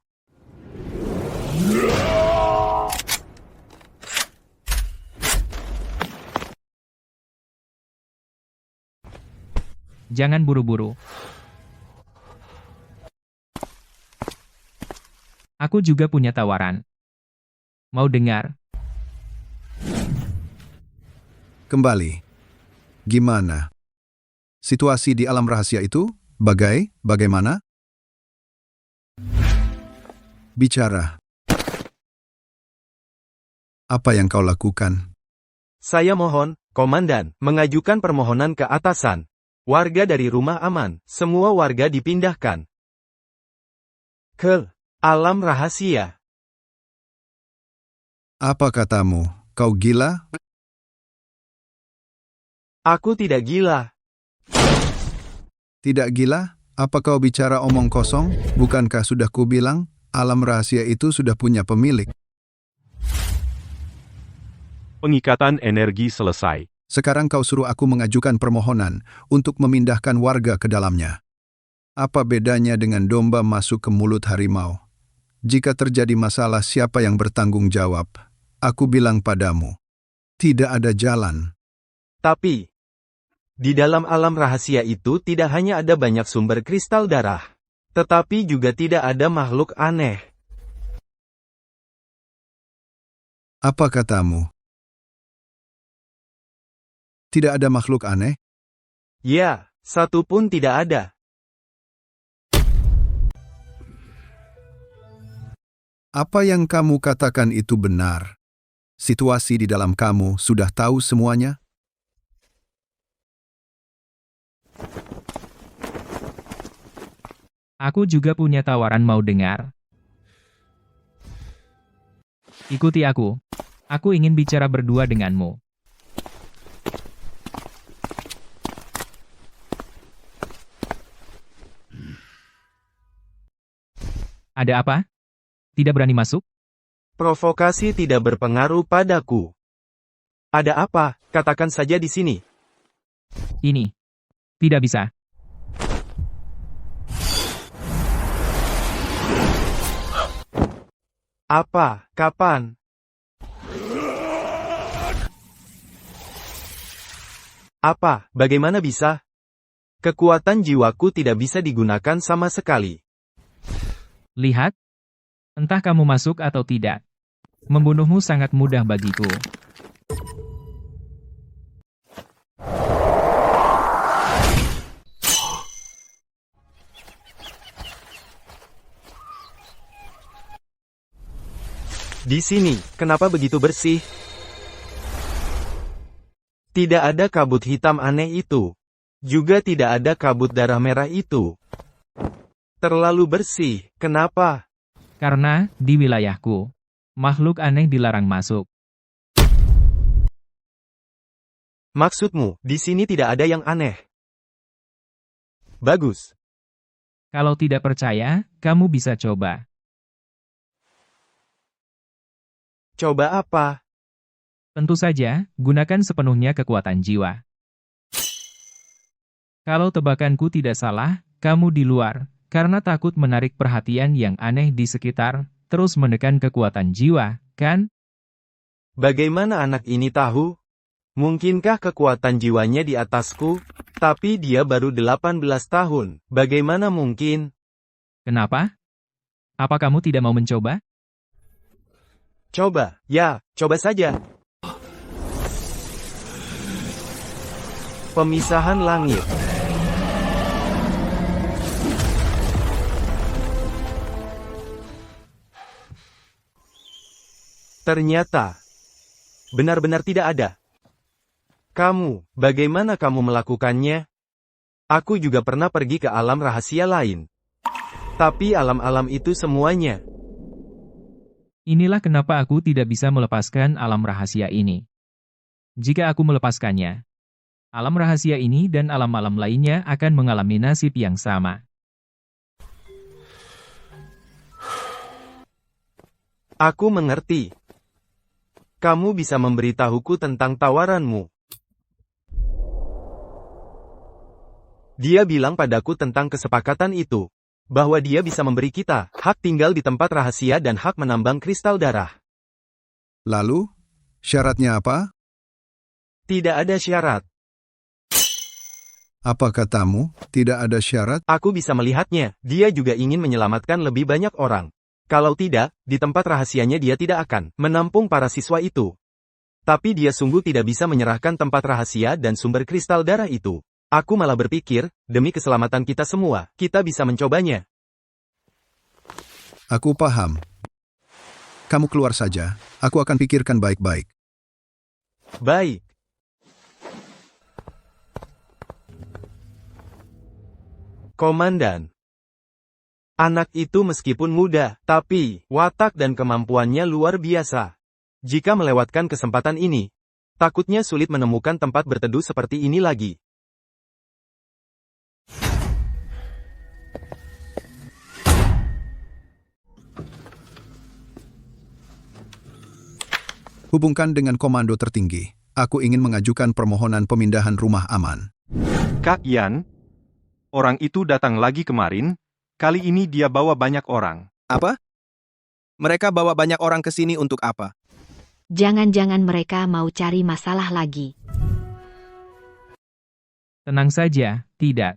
Jangan buru-buru. Aku juga punya tawaran. Mau dengar? Kembali. Gimana? Situasi di alam rahasia itu? Bagaimana? Bicara. Apa yang kau lakukan? Saya mohon, Komandan, mengajukan permohonan ke atasan. Warga dari rumah aman, semua warga dipindahkan ke alam rahasia. Apa katamu? Kau gila? Aku tidak gila. Tidak gila? Apa kau bicara omong kosong? Bukankah sudah kubilang, alam rahasia itu sudah punya pemilik? Pengikatan energi selesai. Sekarang kau suruh aku mengajukan permohonan untuk memindahkan warga ke dalamnya. Apa bedanya dengan domba masuk ke mulut harimau? Jika terjadi masalah, siapa yang bertanggung jawab? Aku bilang padamu, tidak ada jalan. Tapi, di dalam alam rahasia itu tidak hanya ada banyak sumber kristal darah, tetapi juga tidak ada makhluk aneh. Apa katamu? Tidak ada makhluk aneh? Ya, satu pun tidak ada. Apa yang kamu katakan itu benar? Situasi di dalam kamu sudah tahu semuanya? Aku juga punya tawaran, mau dengar? Ikuti aku. Aku ingin bicara berdua denganmu. Ada apa? Tidak berani masuk? Provokasi tidak berpengaruh padaku. Ada apa? Katakan saja di sini. Ini. Tidak bisa. Apa? Kapan? Apa? Bagaimana bisa? Kekuatan jiwaku tidak bisa digunakan sama sekali. Lihat. Entah kamu masuk atau tidak. Membunuhmu sangat mudah bagiku. Di sini, kenapa begitu bersih? Tidak ada kabut hitam aneh itu. Juga tidak ada kabut darah merah itu. Terlalu bersih, kenapa? Karena, di wilayahku, makhluk aneh dilarang masuk. Maksudmu, di sini tidak ada yang aneh. Bagus. Kalau tidak percaya, kamu bisa coba. Coba apa? Tentu saja, gunakan sepenuhnya kekuatan jiwa. Kalau tebakanku tidak salah, kamu di luar, karena takut menarik perhatian yang aneh di sekitar, terus menekan kekuatan jiwa, kan? Bagaimana anak ini tahu? Mungkinkah kekuatan jiwanya di atasku? Tapi dia baru 18 tahun. Bagaimana mungkin? Kenapa? Apa kamu tidak mau mencoba? Coba, ya, coba saja. Pemisahan langit. Ternyata, benar-benar tidak ada. Kamu, bagaimana kamu melakukannya? Aku juga pernah pergi ke alam rahasia lain. Tapi alam-alam itu semuanya. Inilah kenapa aku tidak bisa melepaskan alam rahasia ini. Jika aku melepaskannya, alam rahasia ini dan alam-alam lainnya akan mengalami nasib yang sama. Aku mengerti. Kamu bisa memberitahuku tentang tawaranmu. Dia bilang padaku tentang kesepakatan itu, bahwa dia bisa memberi kita hak tinggal di tempat rahasia dan hak menambang kristal darah. Lalu, syaratnya apa? Tidak ada syarat. Apa katamu, tidak ada syarat? Aku bisa melihatnya, dia juga ingin menyelamatkan lebih banyak orang. Kalau tidak, di tempat rahasianya dia tidak akan menampung para siswa itu. Tapi dia sungguh tidak bisa menyerahkan tempat rahasia dan sumber kristal darah itu. Aku malah berpikir, demi keselamatan kita semua, kita bisa mencobanya. Aku paham. Kamu keluar saja, aku akan pikirkan baik-baik. Baik. Komandan. Anak itu meskipun muda, tapi watak dan kemampuannya luar biasa. Jika melewatkan kesempatan ini, takutnya sulit menemukan tempat berteduh seperti ini lagi. Hubungkan dengan komando tertinggi. Aku ingin mengajukan permohonan pemindahan rumah aman. Kak Yan, orang itu datang lagi kemarin, kali ini dia bawa banyak orang. Apa? Mereka bawa banyak orang ke sini untuk apa? Jangan-jangan mereka mau cari masalah lagi. Tenang saja, tidak.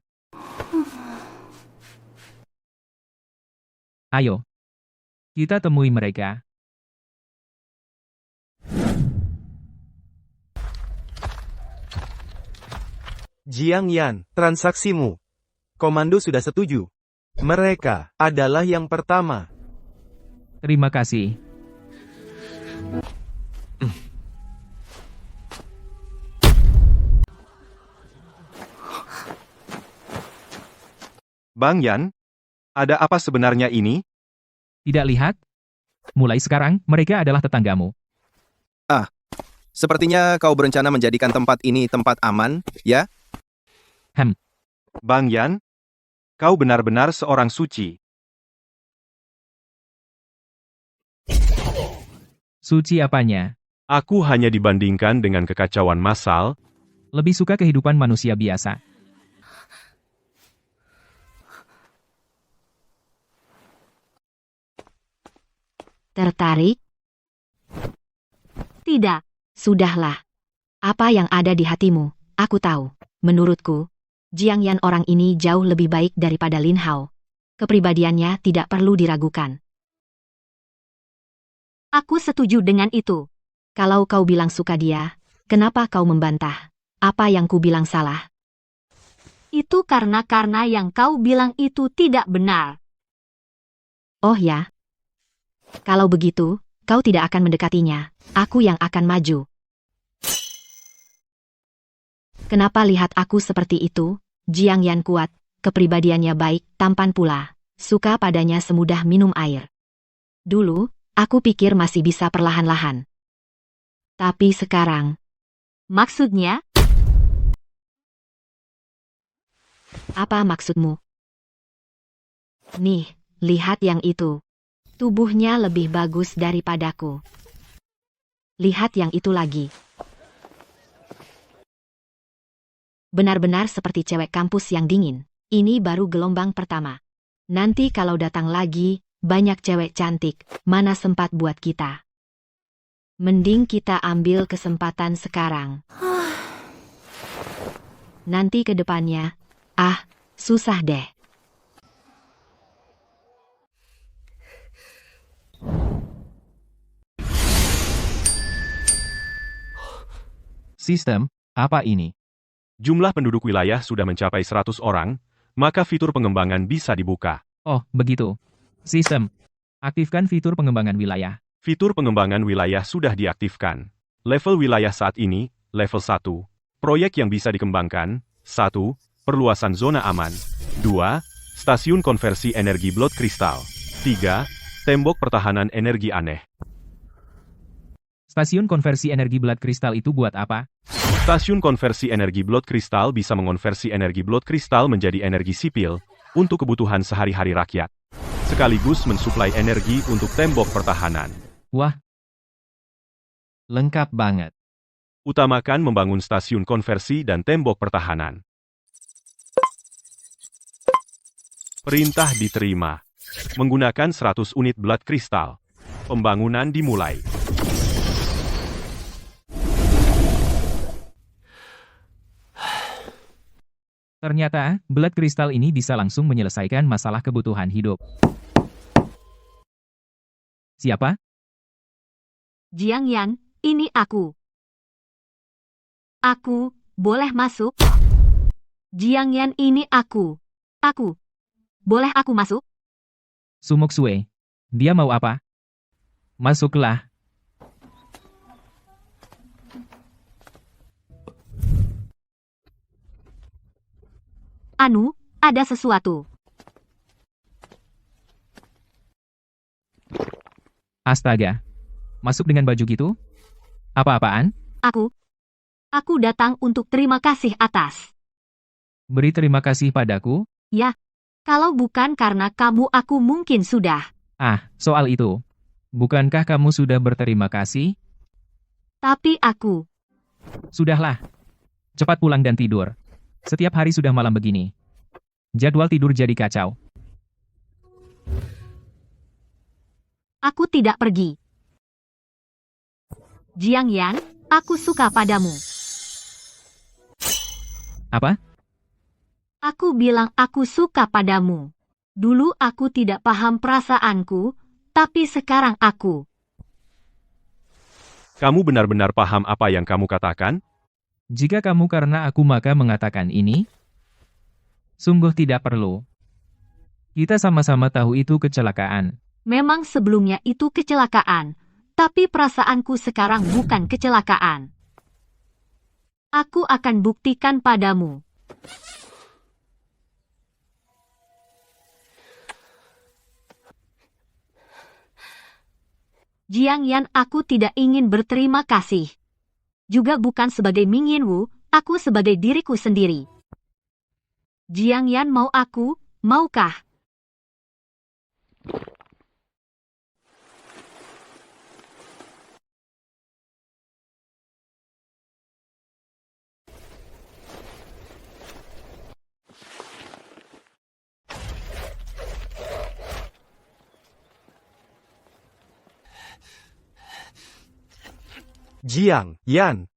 Ayo. Kita temui mereka. Jiang Yan, transaksimu. Komando sudah setuju. Mereka adalah yang pertama. Terima kasih. Bang Yan, ada apa sebenarnya ini? Tidak lihat? Mulai sekarang, mereka adalah tetanggamu. Sepertinya kau berencana menjadikan tempat ini tempat aman, ya? Bang Yan, kau benar-benar seorang suci. Suci apanya? Aku hanya dibandingkan dengan kekacauan massal. Lebih suka kehidupan manusia biasa. Tertarik? Tidak. Sudahlah. Apa yang ada di hatimu, aku tahu. Menurutku, Jiang Yan orang ini jauh lebih baik daripada Lin Hao. Kepribadiannya tidak perlu diragukan. Aku setuju dengan itu. Kalau kau bilang suka dia, kenapa kau membantah? Apa yang ku bilang salah? Itu karena yang kau bilang itu tidak benar. Oh ya? Kalau begitu, kau tidak akan mendekatinya. Aku yang akan maju. Kenapa lihat aku seperti itu? Jiang Yan kuat, kepribadiannya baik, tampan pula. Suka padanya semudah minum air. Dulu, aku pikir masih bisa perlahan-lahan. Tapi sekarang, Maksudnya? apa maksudmu? Nih, lihat yang itu. Tubuhnya lebih bagus daripadaku. Lihat yang itu lagi. Benar-benar seperti cewek kampus yang dingin. Ini baru gelombang pertama. Nanti kalau datang lagi, banyak cewek cantik, mana sempat buat kita. Mending kita ambil kesempatan sekarang. Nanti ke depannya, susah deh. Sistem, apa ini? Jumlah penduduk wilayah sudah mencapai 100 orang, maka fitur pengembangan bisa dibuka. Oh, begitu. Sistem, aktifkan fitur pengembangan wilayah. Fitur pengembangan wilayah sudah diaktifkan. Level wilayah saat ini, level 1. Proyek yang bisa dikembangkan, 1. Perluasan zona aman. 2. Stasiun konversi energi blood kristal. 3. Tembok pertahanan energi aneh. Stasiun konversi energi blood kristal itu buat apa? Stasiun konversi energi blood kristal bisa mengonversi energi blood kristal menjadi energi sipil untuk kebutuhan sehari-hari rakyat, sekaligus mensuplai energi untuk tembok pertahanan. Wah, lengkap banget. Utamakan membangun stasiun konversi dan tembok pertahanan. Perintah diterima. Menggunakan 100 unit blood kristal. Pembangunan dimulai. Ternyata, blood kristal ini bisa langsung menyelesaikan masalah kebutuhan hidup. Siapa? Jiang Yan, ini aku. Aku, boleh masuk? Jiang Yan ini aku. Aku. Boleh aku masuk? Sumuk Sue. Dia mau apa? Masuklah. Anu, ada sesuatu. Astaga. Masuk dengan baju gitu? Apa-apaan? Aku datang untuk terima kasih atas. Beri terima kasih padaku? Ya, kalau bukan karena kamu aku mungkin sudah. Soal itu. Bukankah kamu sudah berterima kasih? Tapi aku Sudahlah. Cepat pulang dan tidur. Setiap hari sudah malam begini. Jadwal tidur jadi kacau. Aku tidak pergi. Jiang Yan, aku suka padamu. Apa? Aku bilang aku suka padamu. Dulu aku tidak paham perasaanku, tapi sekarang aku. Kamu benar-benar paham apa yang kamu katakan? Jika kamu karena aku maka mengatakan ini, sungguh tidak perlu. Kita sama-sama tahu itu kecelakaan. Memang sebelumnya itu kecelakaan, tapi perasaanku sekarang bukan kecelakaan. Aku akan buktikan padamu. Jiang Yan, aku tidak ingin berterima kasih. Juga bukan sebagai Ming Yin Wu, aku sebagai diriku sendiri. Jiang Yan mau aku, maukah? Jiang Yan,